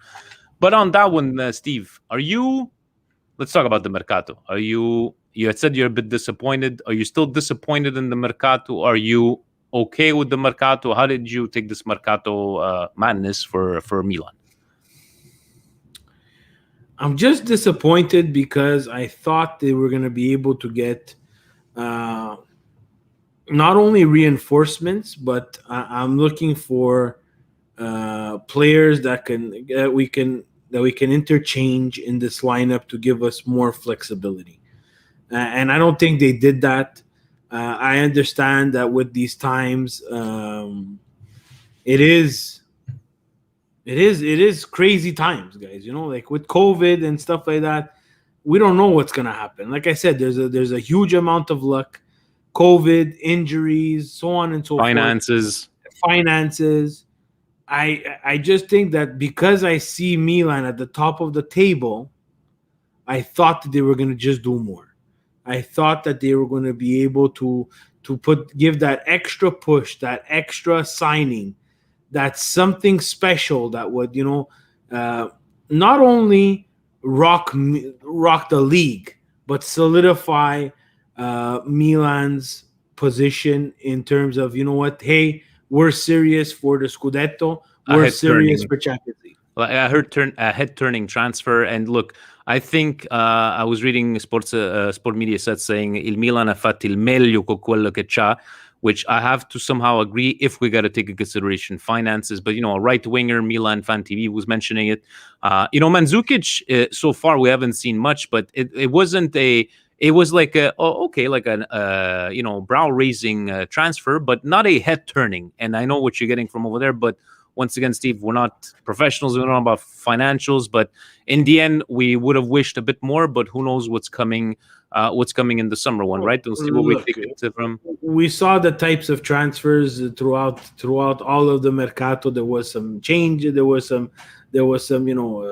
But on that one, Steve, let's talk about the Mercato. You had said you're a bit disappointed. Are you still disappointed in the Mercato? Are you okay with the Mercato? How did you take this Mercato madness for Milan? I'm just disappointed because I thought they were going to be able to get not only reinforcements, but I'm looking for players that we can interchange in this lineup to give us more flexibility. And I don't think they did that. I understand that with these times, it is crazy times, guys. Like with COVID and stuff like that, we don't know what's gonna happen. Like I said, there's a huge amount of luck, COVID, injuries, so on and so forth. finances. I just think that because I see Milan at the top of the table, I thought that they were going to just do more. I thought that they were going to be able to give that extra push, that extra signing, that something special that would, not only rock the league, but solidify Milan's position in terms of, hey, we're serious for the Scudetto, we're serious for Champions League. I heard a head-turning transfer, and look, I think I was reading sport media sets saying il Milan ha fatto il meglio con quello che c'ha, which I have to somehow agree if we got to take into consideration finances. But, a right winger, Milan Fan TV was mentioning it. Mandzukic, so far we haven't seen much, but it wasn't it was like brow raising transfer, but not a head turning. And I know what you're getting from over there, but once again, Steve, we're not professionals. We don't know about financials, but in the end, we would have wished a bit more. But who knows what's coming in the summer one, right? We'll see what we take it from. We saw the types of transfers throughout all of the Mercato. There was some change. There was some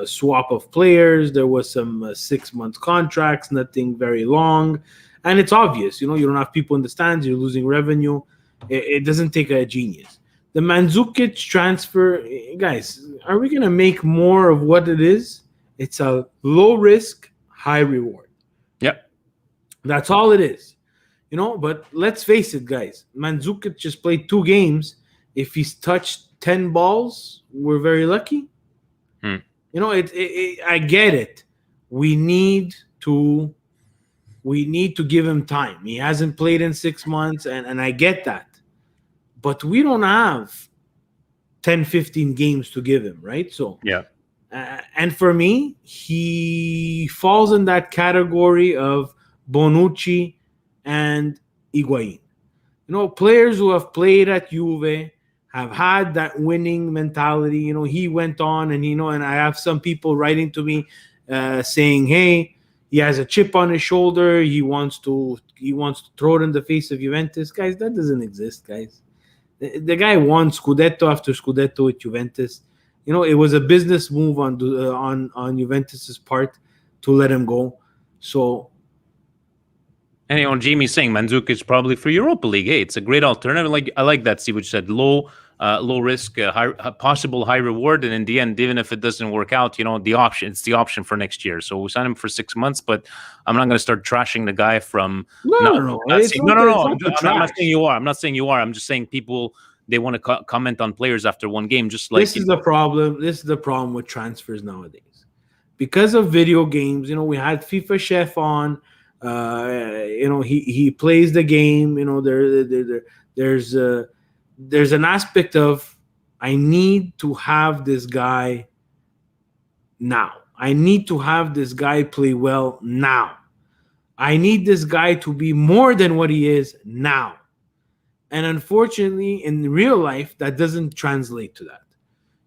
swap of players. There was some 6-month contracts, nothing very long, and it's obvious. You don't have people in the stands. You're losing revenue. It doesn't take a genius. The Mandzukic transfer, guys, are we going to make more of what it is? It's a low risk, high reward. Yep. That's all it is. But let's face it, guys. Mandzukic just played 2 games. If he's touched 10 balls, we're very lucky. I get it. We need to give him time. He hasn't played in 6 months, and I get that. But we don't have 10, 15 games to give him, right? So, yeah. And for me, he falls in that category of Bonucci and Higuain. Players who have played at Juve have had that winning mentality. He went on and I have some people writing to me saying, hey, he has a chip on his shoulder. He wants to throw it in the face of Juventus. Guys, that doesn't exist, guys. The guy won Scudetto after Scudetto with Juventus. It was a business move on Juventus's part to let him go. So, and Jamie's saying Mandzukic probably for Europa League. Hey, it's a great alternative. I like that, Steve, which said low risk, possible high reward, and in the end, even if it doesn't work out, it's the option for next year. So we sign him for 6 months, but I'm not going to start trashing the guy from. No. I'm not saying you are. I'm not saying you are. I'm just saying people they want to comment on players after one game. Just like this is the problem. This is the problem with transfers nowadays, because of video games. We had FIFA Chef on. He plays the game. There's an aspect of I need to have this guy now. I need to have this guy play well now. I need this guy to be more than what he is now. And unfortunately, in real life, that doesn't translate to that.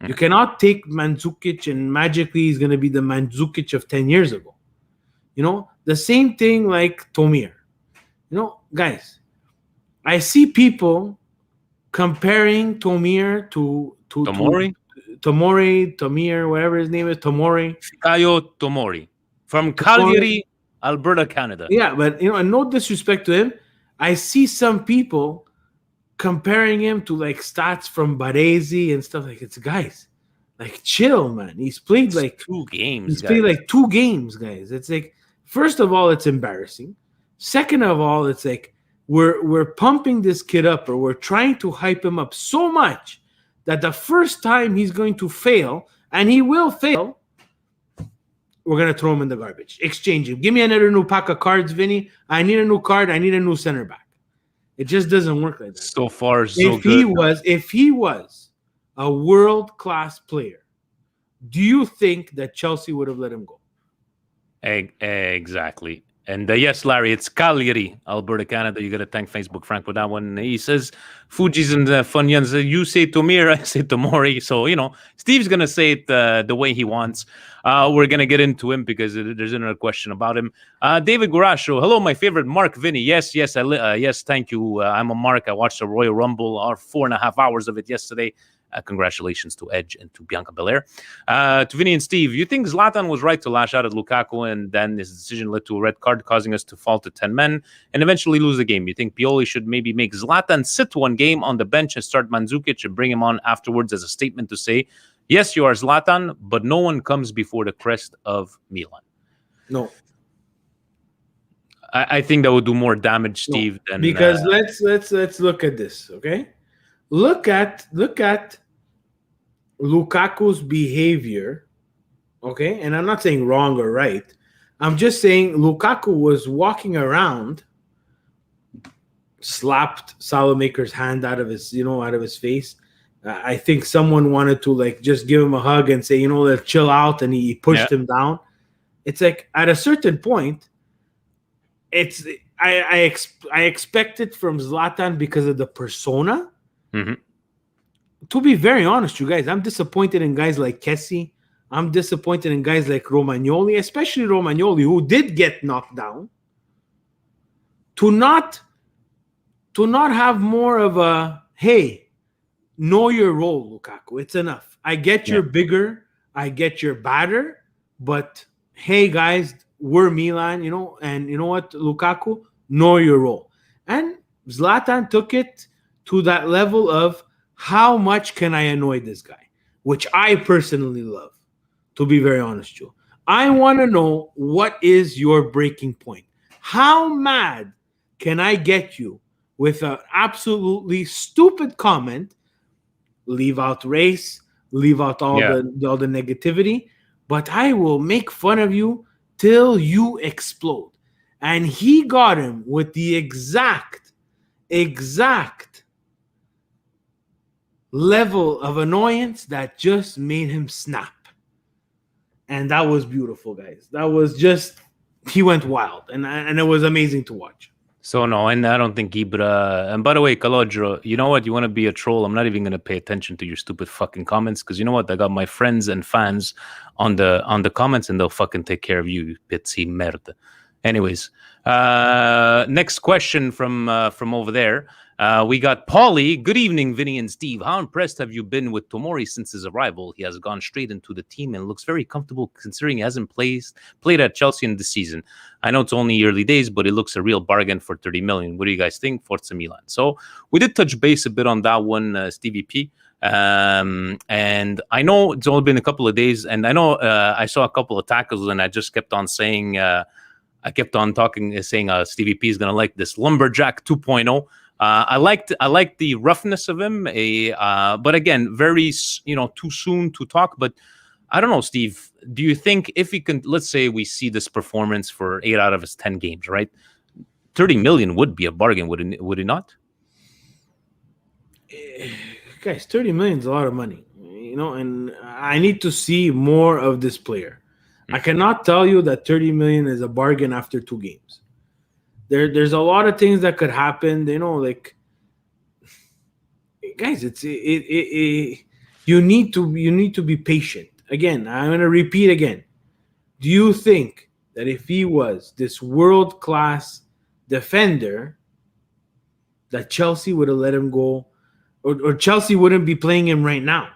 You cannot take Mandzukic and magically he's going to be the Mandzukic of 10 years ago. The same thing like Tomir. Guys, I see people comparing Tomir to Tomori? Tomir, whatever his name is, Tomori. Fikayo Tomori from Calgary, Alberta, Canada. Yeah, but and no disrespect to him, I see some people comparing him to like stats from Baresi and stuff like it's guys. Like chill, man. He's played like 2 games. He's played like 2 games, guys. It's like first of all, it's embarrassing. Second of all, it's like we're pumping this kid up, or we're trying to hype him up so much that the first time he's going to fail, and he will fail, we're going to throw him in the garbage. Exchange him. Give me another new pack of cards, Vinny. I need a new card. I need a new center back. It just doesn't work like that. So far, so good. If he was a world-class player, do you think that Chelsea would have let him go? Exactly. And yes, Larry, it's Cagliari, Alberta, Canada. You got to thank Facebook Frank for that one. He says, Fuji's and Funyuns, you say Tomir, I say Tomori. So, Steve's going to say it the way he wants. We're going to get into him because there's another question about him. David Gurasho, hello, my favorite Mark Vinny. Yes, thank you. I'm a Mark. I watched the Royal Rumble, 4.5 hours of it yesterday. Congratulations to Edge and to Bianca Belair. To Vinny and Steve, you think Zlatan was right to lash out at Lukaku and then his decision led to a red card causing us to fall to 10 men and eventually lose the game? You think Pioli should maybe make Zlatan sit one game on the bench and start Mandzukic and bring him on afterwards as a statement to say, yes, you are Zlatan, but no one comes before the crest of Milan? No. I think that would do more damage, Steve, than... Because let's look at this, okay? Look at Lukaku's behavior, okay? And I'm not saying wrong or right. I'm just saying Lukaku was walking around, slapped Salamaker's hand out of his face. I think someone wanted to just give him a hug and say, let's chill out, and he pushed him down. It's like at a certain point, I expect it from Zlatan because of the persona. Mm-hmm. To be very honest, you guys, I'm disappointed in guys like Kessie. I'm disappointed in guys like Romagnoli, especially Romagnoli, who did get knocked down. To not have more of a, hey, know your role, Lukaku. It's enough. I get you're bigger. I get you're badder. But, hey, guys, we're Milan, and you know what, Lukaku? Know your role. And Zlatan took it to that level of how much can I annoy this guy, which I personally love, to be very honest, Joe. I want to know what is your breaking point. How mad can I get you with an absolutely stupid comment? Leave out race, leave out all the negativity, but I will make fun of you till you explode. And he got him with the exact level of annoyance that just made him snap. And that was beautiful, guys. That was just, he went wild, and it was amazing to watch. So no, and I don't think Ibra. And by the way, Calogero, you know what? You want to be a troll? I'm not even going to pay attention to your stupid fucking comments, because you know what? I got my friends and fans on the comments, and they'll fucking take care of you, pizzi merda. Anyways, next question from over there. We got Paulie. Good evening, Vinny and Steve. How impressed have you been with Tomori since his arrival? He has gone straight into the team and looks very comfortable considering he hasn't played at Chelsea in this season. I know it's only early days, but it looks a real bargain for 30 million. What do you guys think? Forza Milan. So we did touch base a bit on that one, Stevie P. And I know it's only been a couple of days, and I know I saw a couple of tackles, and I just kept on saying, saying Stevie P is going to like this Lumberjack 2.0. I liked the roughness of him, but again, very too soon to talk. But I don't know, Steve. Do you think if he can, let's say we see this performance for 8 out of his 10 games, right? 30 million would be a bargain, would it not? Guys, 30 million is a lot of money, and I need to see more of this player. I cannot tell you that 30 million is a bargain after 2 games. There's a lot of things that could happen, guys, you need to be patient. Again, I'm going to repeat again. Do you think that if he was this world-class defender, that Chelsea would have let him go, or Chelsea wouldn't be playing him right now?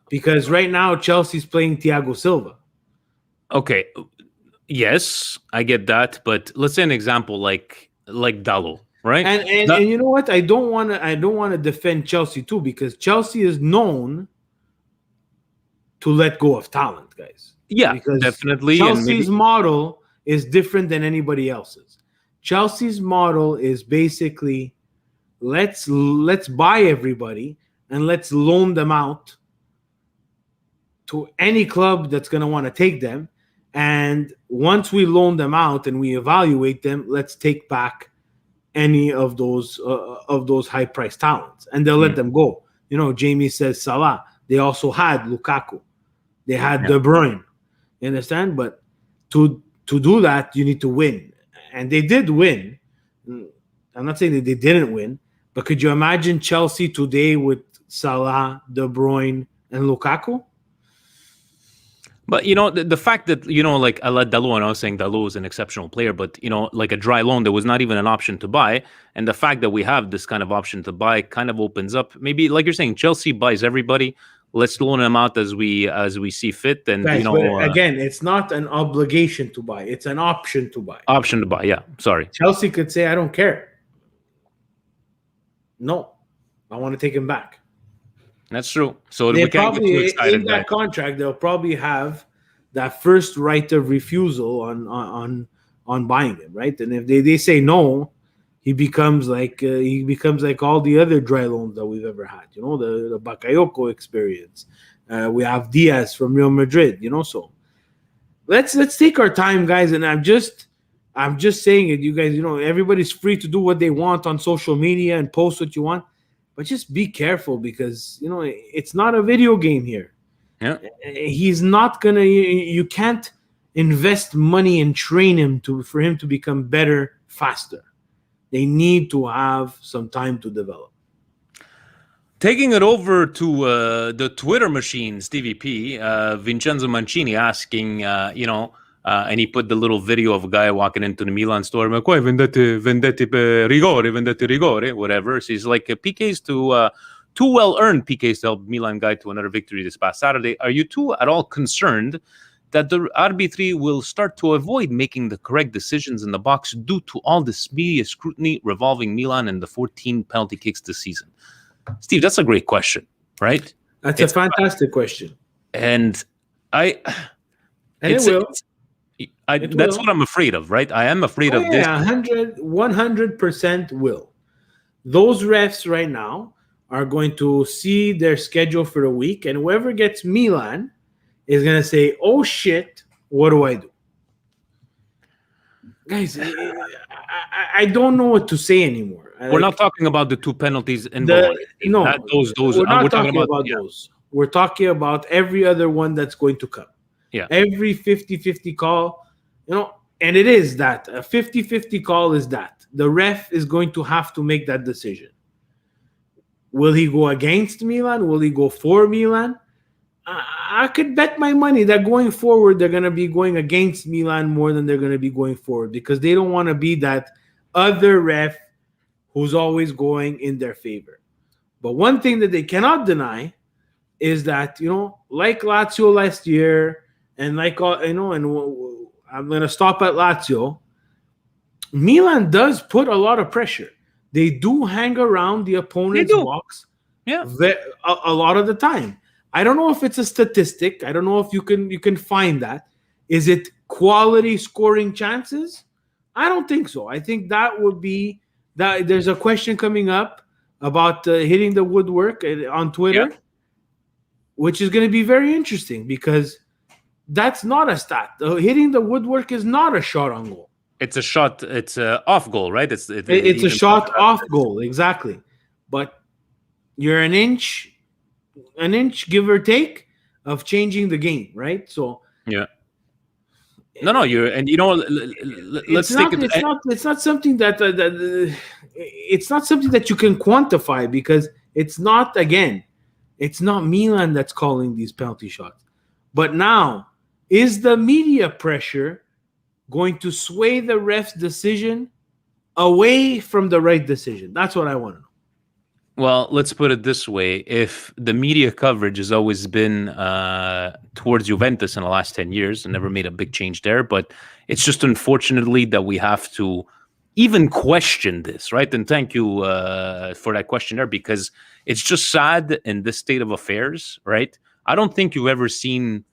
Because right now Chelsea's playing Thiago Silva. Okay. Yes, I get that, but let's say an example like Dalot, right? And you know what? I don't want to defend Chelsea too, because Chelsea is known to let go of talent, guys. Yeah, because definitely. Chelsea's model is different than anybody else's. Chelsea's model is basically let's buy everybody and let's loan them out to any club that's going to want to take them. And once we loan them out and we evaluate them, let's take back any of those high-priced talents, and they'll let them go. Jamie says Salah. They also had Lukaku. They had De Bruyne. You understand? But to to do that, you need to win. And they did win. I'm not saying that they didn't win, but could you imagine Chelsea today with Salah, De Bruyne, and Lukaku? But, the fact that, like I let Dalot, and I was saying Dalot is an exceptional player, but, like a dry loan, there was not even an option to buy. And the fact that we have this kind of option to buy kind of opens up. Maybe, like you're saying, Chelsea buys everybody. Let's loan them out as we see fit. And, Guys, again, it's not an obligation to buy. It's an option to buy. Option to buy, yeah. Sorry. Chelsea could say, I don't care. No, I want to take him back. That's true. So they we can't get too excited. In that contract, they'll probably have that first right of refusal on buying him, right? And if they say no, he becomes like all the other dry loans that we've ever had. The Bakayoko experience. We have Diaz from Real Madrid. So let's take our time, guys. And I'm just saying it, you guys. Everybody's free to do what they want on social media and post what you want. But just be careful because, it's not a video game here. Yeah. He's not going to – you can't invest money and train him for him to become better faster. They need to have some time to develop. Taking it over to the Twitter machine, Stevie P, Vincenzo Mancini asking, and he put the little video of a guy walking into the Milan store. Ma qua vendete rigore, whatever. So he's like, PKs to two well-earned PKs to help Milan guide to another victory this past Saturday. Are you two at all concerned that the arbitri will start to avoid making the correct decisions in the box due to all this media scrutiny revolving Milan and the 14 penalty kicks this season? Steve, that's a great question, right? That's a fantastic question. And it will. That's what I'm afraid of, right? I am afraid of this. 100% will. Those refs right now are going to see their schedule for the week, and whoever gets Milan is going to say, oh, shit, what do I do? Guys, I don't know what to say anymore. We're not talking about the two penalties in Bologna. No, those. We're not talking about those. We're talking about every other one that's going to come. Yeah. Every 50-50 call, and it is that. A 50-50 call is that. The ref is going to have to make that decision. Will he go against Milan? Will he go for Milan? I could bet my money that going forward, they're going to be going against Milan more than they're going to be going forward because they don't want to be that other ref who's always going in their favor. But one thing that they cannot deny is that, like Lazio last year, and like, and I'm going to stop at Lazio, Milan does put a lot of pressure. They do hang around the opponent's box a lot of the time. I don't know if it's a statistic. I don't know if you can find that. Is it quality scoring chances? I don't think so. I think that would be that. There's a question coming up about hitting the woodwork on Twitter, which is going to be very interesting because that's not a stat. Hitting the woodwork is not a shot on goal. It's a shot. It's a off goal, right? It's a shot off goal, exactly. But you're an inch, give or take, of changing the game, right? So yeah. No, you're, and let's take it. It's not something that it's not something that you can quantify because it's not. Again, it's not Milan that's calling these penalty shots. But now, is the media pressure going to sway the ref's decision away from the right decision? That's what I want to know. Well, let's put it this way. If the media coverage has always been towards Juventus in the last 10 years and never made a big change there, but it's just unfortunately that we have to even question this, right? And thank you for that question there, because it's just sad in this state of affairs, right? I don't think you've ever seen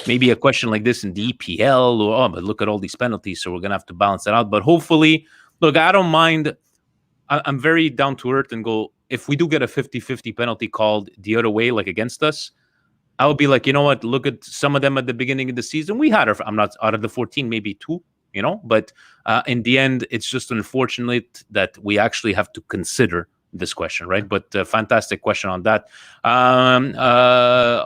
maybe a question like this in the EPL or, but look at all these penalties, so we're going to have to balance that out. But hopefully, look, I don't mind. I'm very down to earth and go, if we do get a 50-50 penalty called the other way, like against us, I would be like, you know what, look at some of them at the beginning of the season. We had I'm not out of the 14, maybe 2, but in the end, it's just unfortunate that we actually have to consider this question, right? But fantastic question on that.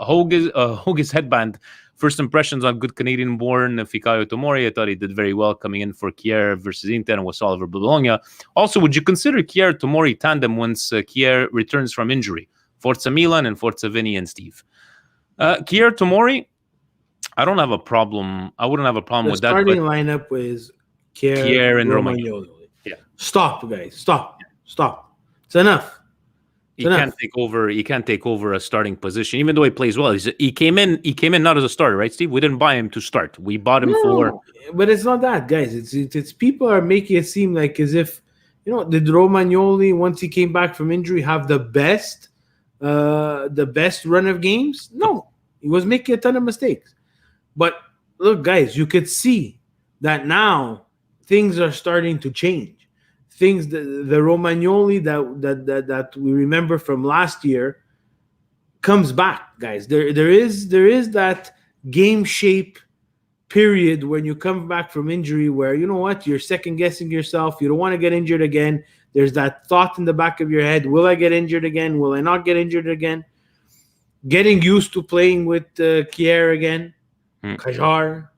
Hoge's headband. First impressions on good Canadian-born Fikayo Tomori. I thought he did very well coming in for Kier versus Inter and was Oliver Bologna. Also, would you consider Kier Tomori tandem once Kier returns from injury? Forza Milan and Forza Vinny and Steve. Kier Tomori, I don't have a problem. I wouldn't have a problem with that. The starting lineup was Kier and Romagnoli. Yeah. Stop, guys. Stop. It's enough. He can't take over a starting position, even though he plays well. He came in not as a starter, right, Steve? We didn't buy him to start. We bought him for. But it's not that, guys. It's people are making it seem like as if did Romagnoli, once he came back from injury, have the best run of games? No, he was making a ton of mistakes. But look, guys, you could see that now things are starting to change. Things the Romagnoli that we remember from last year comes back, guys. There is that game shape period when you come back from injury where you're second guessing yourself. You don't want to get injured again. There's that thought in the back of your head: will I get injured again? Will I not get injured again? Getting used to playing with Kier again, Kajar.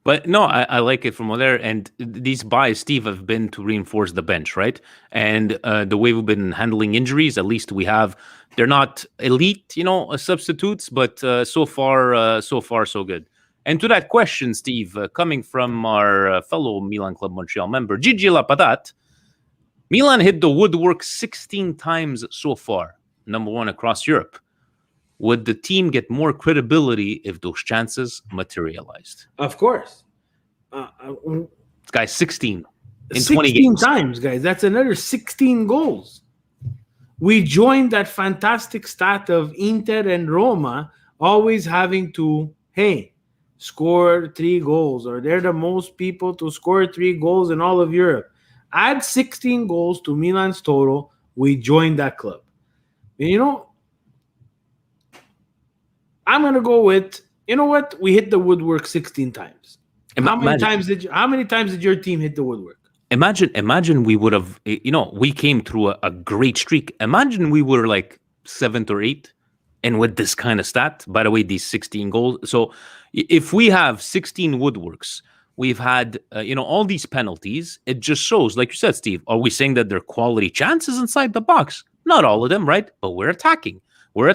But no, I like it from there. And these buys, Steve, have been to reinforce the bench, right? And the way we've been handling injuries, at least they're not elite, substitutes, but so far, so good. And to that question, Steve, coming from our fellow Milan Club Montreal member, Gigi Lapadat, Milan hit the woodwork 16 times so far, number one across Europe. Would the team get more credibility if those chances materialized? Of course. This guy's 16 in 16 20 games. times, guys. That's another 16 goals. We joined that fantastic stat of Inter and Roma always having to, score 3 goals, or they're the most people to score 3 goals in all of Europe. Add 16 goals to Milan's total, we joined that club. I'm going to go with, we hit the woodwork 16 times. How many times did your team hit the woodwork? Imagine we would have, we came through a great streak. Imagine we were like 7th or 8th and with this kind of stat, by the way, these 16 goals. So if we have 16 woodworks, we've had, all these penalties. It just shows, like you said, Steve, are we saying that they're quality chances inside the box? Not all of them, right? But we're attacking. We're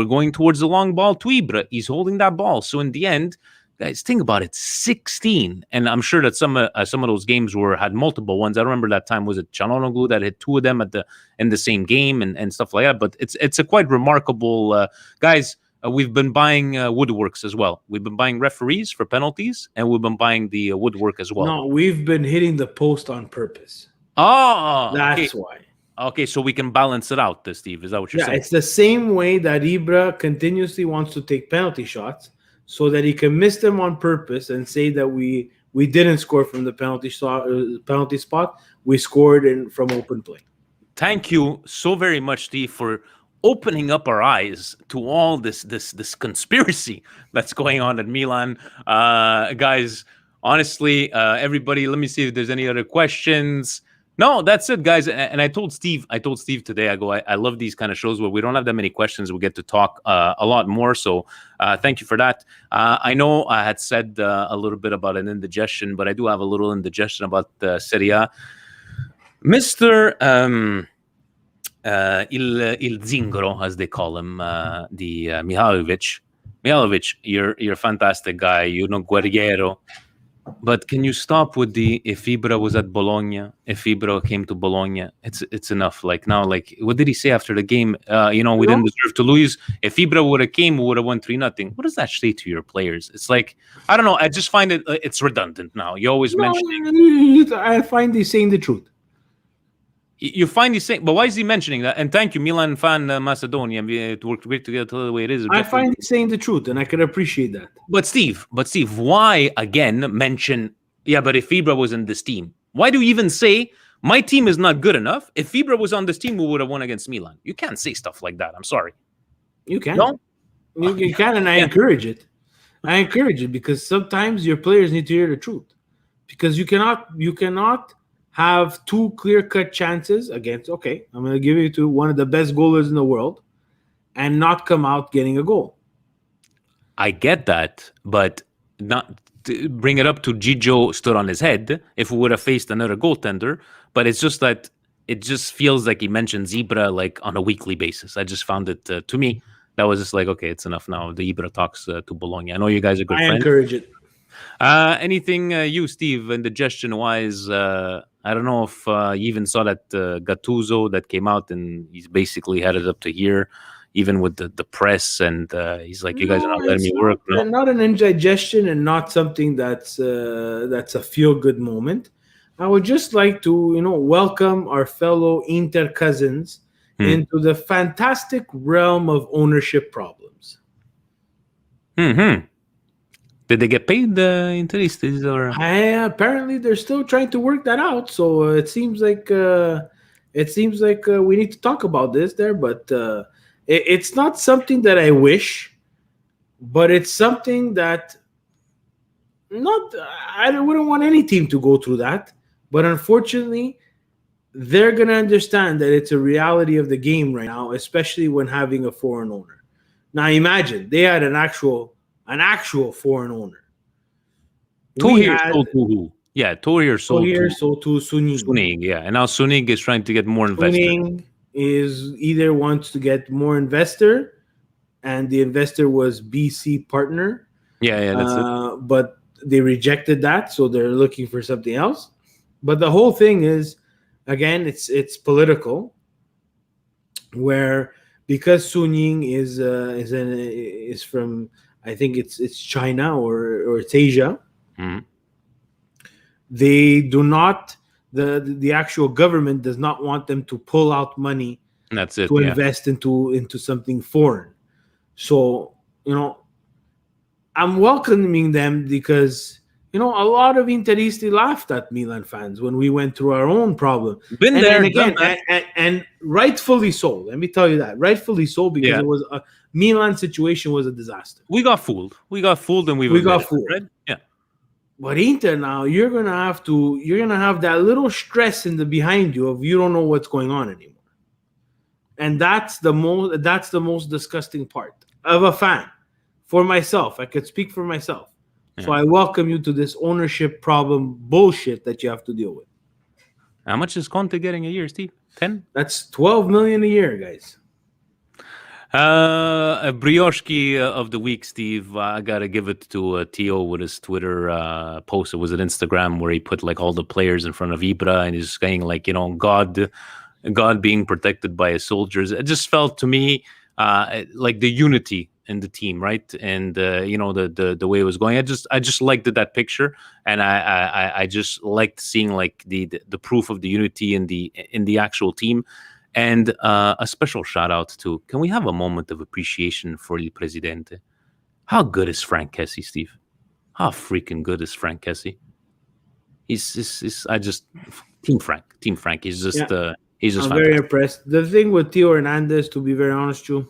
going towards the long ball to Ibra. He's holding that ball. So in the end, guys, think about it, 16. And I'm sure that some of those games had multiple ones. I remember that time, was it Çalhanoğlu that hit 2 of them in the same game and stuff like that. But it's a quite remarkable, guys. We've been buying woodworks as well. We've been buying referees for penalties, and we've been buying the woodwork as well. No, we've been hitting the post on purpose. Oh, that's why. Okay, so we can balance it out, Steve. Is that what you're saying? It's the same way that Ibra continuously wants to take penalty shots so that he can miss them on purpose and say that we didn't score from the penalty spot. We scored from open play. Thank you so very much, Steve, for opening up our eyes to all this conspiracy that's going on at Milan. Guys, honestly, everybody, let me see if there's any other questions. No, that's it, guys. And I told Steve today, I love these kind of shows where we don't have that many questions. We get to talk a lot more. So thank you for that. I know I had said a little bit about an indigestion, but I do have a little indigestion about Serie A. Mr. Il Zingaro, as they call him, Mihajlovic. Mihajlovic, you're a fantastic guy. Guerriero. But can you stop with if Ibra was at Bologna, if Ibra came to Bologna, it's enough. Like now, what did he say after the game? We didn't deserve to lose. If Ibra would have came, we would have won 3-0. What does that say to your players? It's like, I don't know. I just find it's redundant now. You always mention it. I find he's saying the truth. You find he's saying, but why is he mentioning that? And thank you, Milan fan Macedonia. It worked great together the way it is. I find he's saying the truth, and I can appreciate that. But Steve, why again mention? Yeah, but if Ibra was in this team, why do you even say my team is not good enough? If Ibra was on this team, we would have won against Milan. You can't say stuff like that. I'm sorry. You can. No? You can, and I encourage it. I encourage it because sometimes your players need to hear the truth. Because you cannot have two clear-cut chances against, okay, I'm going to give it to one of the best goalers in the world and not come out getting a goal. I get that, but not to bring it up to Gigio stood on his head if we would have faced another goaltender. But it's just that it just feels like he mentioned Ibra like on a weekly basis. I just found it, to me, that was just like, okay, it's enough now. The Ibra talks to Bologna. I know you guys are good friends. I encourage it. Anything you, Steve, indigestion-wise, I don't know if you even saw that Gattuso that came out and he's basically headed up to here, even with the press, and he's like, you guys are not letting me work. No, not an indigestion and not something that's a feel-good moment. I would just like to, welcome our fellow Inter cousins into the fantastic realm of ownership problems. Did they get paid, the Interistas, or? Apparently, they're still trying to work that out. So it seems like we need to talk about this there, but it's not something that I wish, but it's something that I wouldn't want any team to go through that. But unfortunately, they're gonna understand that it's a reality of the game right now, especially when having a foreign owner. Now, imagine they had an actual foreign owner. Tuhir sold to who? Yeah, Tuhir sold to Suning. Suning, yeah. And now Suning is trying to get more investors. Suning either wants to get more investor, and the investor was BC Partner. Yeah, that's it. But they rejected that, so they're looking for something else. But the whole thing is, again, it's political, where because Suning is from, I think it's China or it's Asia. They do not, the actual government does not want them to pull out money to invest into something foreign. So, I'm welcoming them because, a lot of Interisti laughed at Milan fans when we went through our own problem. And rightfully so. Let me tell you that. Rightfully so, because it was Milan situation was a disaster. We got fooled. We got fooled, and we got fooled. Right? Yeah. But Inter now, you're gonna have that little stress in the behind you of you don't know what's going on anymore. And that's the most disgusting part of a fan. For myself, I could speak for myself. Yeah. So I welcome you to this ownership problem bullshit that you have to deal with. How much is Conte getting a year, Steve? 10? That's 12 million a year, guys. A Brioshki of the week, Steve. I gotta give it to Theo with his Twitter post. It was an Instagram where he put like all the players in front of Ibra and he's saying like, God being protected by his soldiers. It just felt to me like the unity in the team, right? And the way it was going. I just liked that picture, and I just liked seeing like the proof of the unity in the actual team. And a special shout out to, can we have a moment of appreciation for Il Presidente? How good is Frank Kessie, Steve? How freaking good is Frank Kessie? He's Team Frank. He's just I'm very impressed. The thing with Theo Hernandez, to be very honest with you,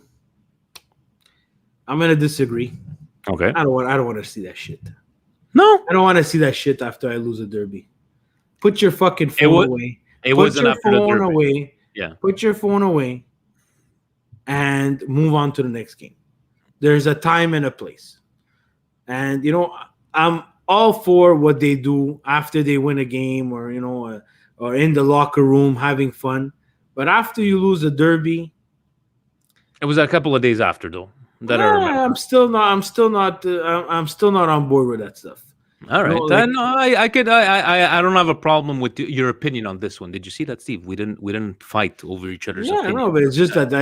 I'm gonna disagree. Okay. I don't want to see that shit. No, I don't want to see that shit after I lose a derby. Put your fucking phone away. It wasn't after the derby. Away. Yeah. Put your phone away and move on to the next game. There's a time and a place. And I'm all for what they do after they win a game or or in the locker room having fun. But after you lose a derby, it was a couple of days after though. I'm still not on board with that stuff. All right, I don't have a problem with your opinion on this one. Did you see that, Steve? We didn't fight over each other's opinion. No, but it's just that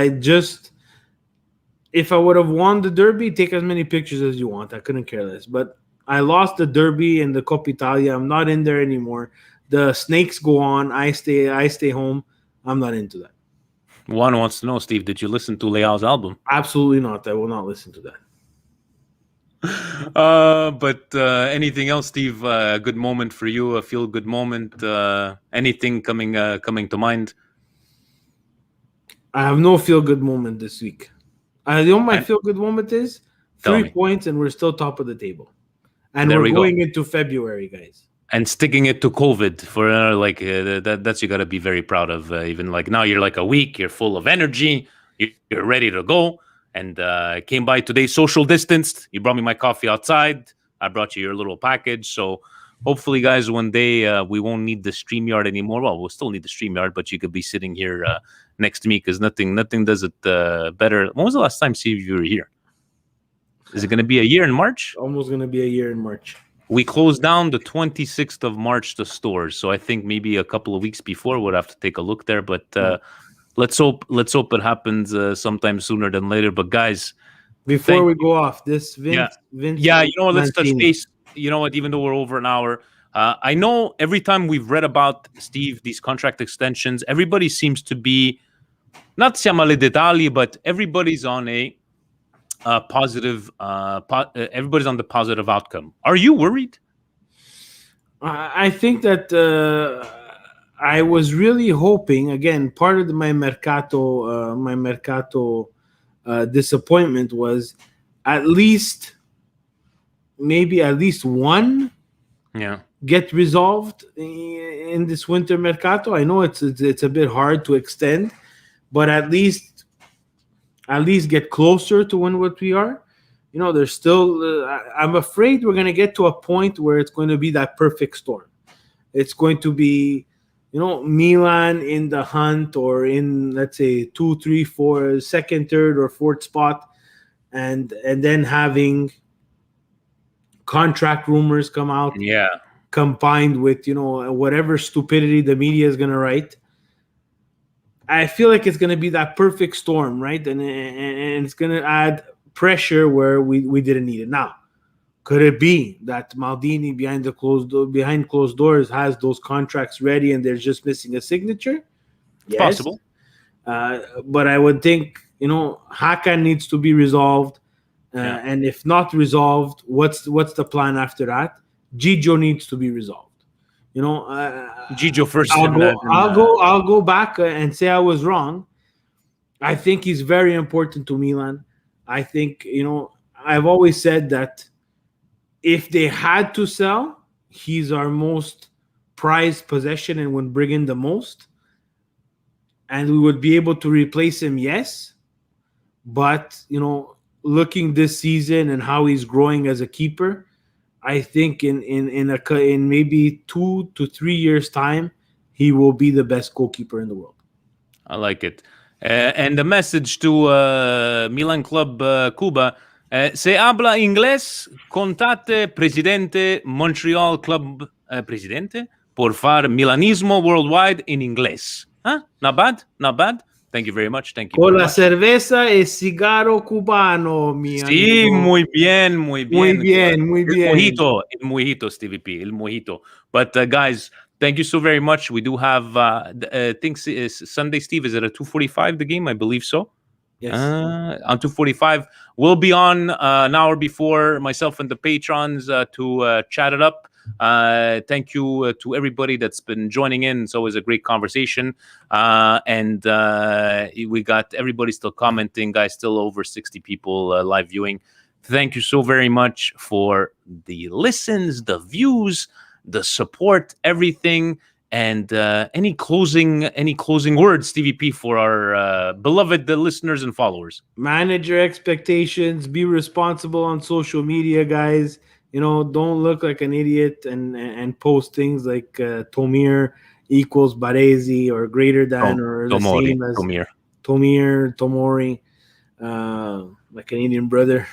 if I would have won the derby, take as many pictures as you want. I couldn't care less. But I lost the derby and the Coppa Italia. I'm not in there anymore. The snakes go on. I stay home. I'm not into that. Juan wants to know, Steve, did you listen to Leao's album? Absolutely not. I will not listen to that. But anything else, Steve? A good moment for you? A feel-good moment? Anything coming to mind? I have no feel-good moment this week. My feel-good moment is 3 points, and we're still top of the table. And we're going into February, guys. and sticking it to COVID for that's you got to be very proud of. Even like now, you're like a week, you're full of energy, you're ready to go. And I came by today, social distanced. You brought me my coffee outside. I brought you your little package. So hopefully, guys, one day we won't need the StreamYard anymore. Well, we'll still need the StreamYard, but you could be sitting here next to me because nothing does it better. When was the last time, Steve, you were here? Is it going to be a year in March? Almost going to be a year in March. We closed down the 26th of March the stores, so I think maybe a couple of weeks before we'll have to take a look there. But let's hope it happens sometime sooner than later. But guys, before we go off, this Vince, you know what? Let's touch base. You know what? Even though we're over an hour, I know every time we've read about Steve these contract extensions, everybody seems to be not siamo alle dettagli, but everybody's on a positive. Everybody's on the positive outcome. Are you worried? I think that I was really hoping. Again, part of my Mercato disappointment was maybe at least one get resolved in this winter Mercato. I know it's a bit hard to extend, but at least get closer to what we are. You know, there's still I'm afraid we're going to get to a point where it's going to be that perfect storm. It's going to be, you know, Milan in the hunt or in, let's say, 2, 3, 4, second, third, or fourth spot, and then having contract rumors come out, combined with, you know, whatever stupidity the media is going to write. I feel like it's going to be that perfect storm, right? And it's going to add pressure where we didn't need it. Now, could it be that Maldini behind closed doors has those contracts ready and they're just missing a signature? Yes. Possible. But I would think, you know, Hakan needs to be resolved. And if not resolved, what's the plan after that? Gigio needs to be resolved. You know, Gigio first. I'll go back and say I was wrong. I think he's very important to Milan. I think, you know, I've always said that if they had to sell, he's our most prized possession and would bring in the most. And we would be able to replace him, yes. But, you know, looking this season and how he's growing as a keeper, I think in maybe 2 to 3 years' time, he will be the best goalkeeper in the world. I like it. And the message to Milan Club Cuba: se habla inglés, contate Presidente Montreal Club Presidente por far Milanismo worldwide in inglés. Huh? Not bad. Not bad. Thank you very much. Thank you. Con la cerveza y cigarro cubano, mi Sí, amigo. muy bien, muy bien. Muy bien. El mojito, Stevie P, el mojito. But guys, thank you so very much. We do have, I think Sunday, Steve, is it at 2:45 the game? I believe so. Yes. On 2:45. We'll be on an hour before, myself and the patrons, to chat it up. Thank you to everybody that's been joining in. It's always a great conversation. And we got everybody still commenting, guys, still over 60 people live viewing. Thank you so very much for the listens, the views, the support, everything. And any closing words, Stevie P, for our beloved listeners and followers? Manage your expectations. Be responsible on social media, guys. You know, don't look like an idiot and post things like Tomir equals Baresi or greater than or the Tomori, same as Tomori, my Canadian brother.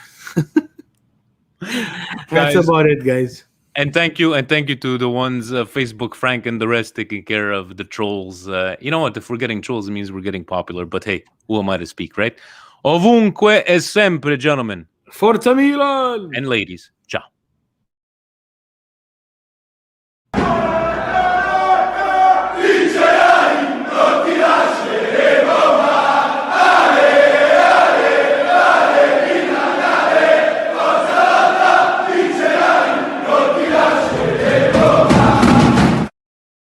That's about it, guys. And thank you to the ones, Facebook, Frank, and the rest taking care of the trolls. You know what? If we're getting trolls, it means we're getting popular. But hey, who am I to speak, right? Ovunque e sempre, gentlemen. Forza Milan! And ladies. Ciao.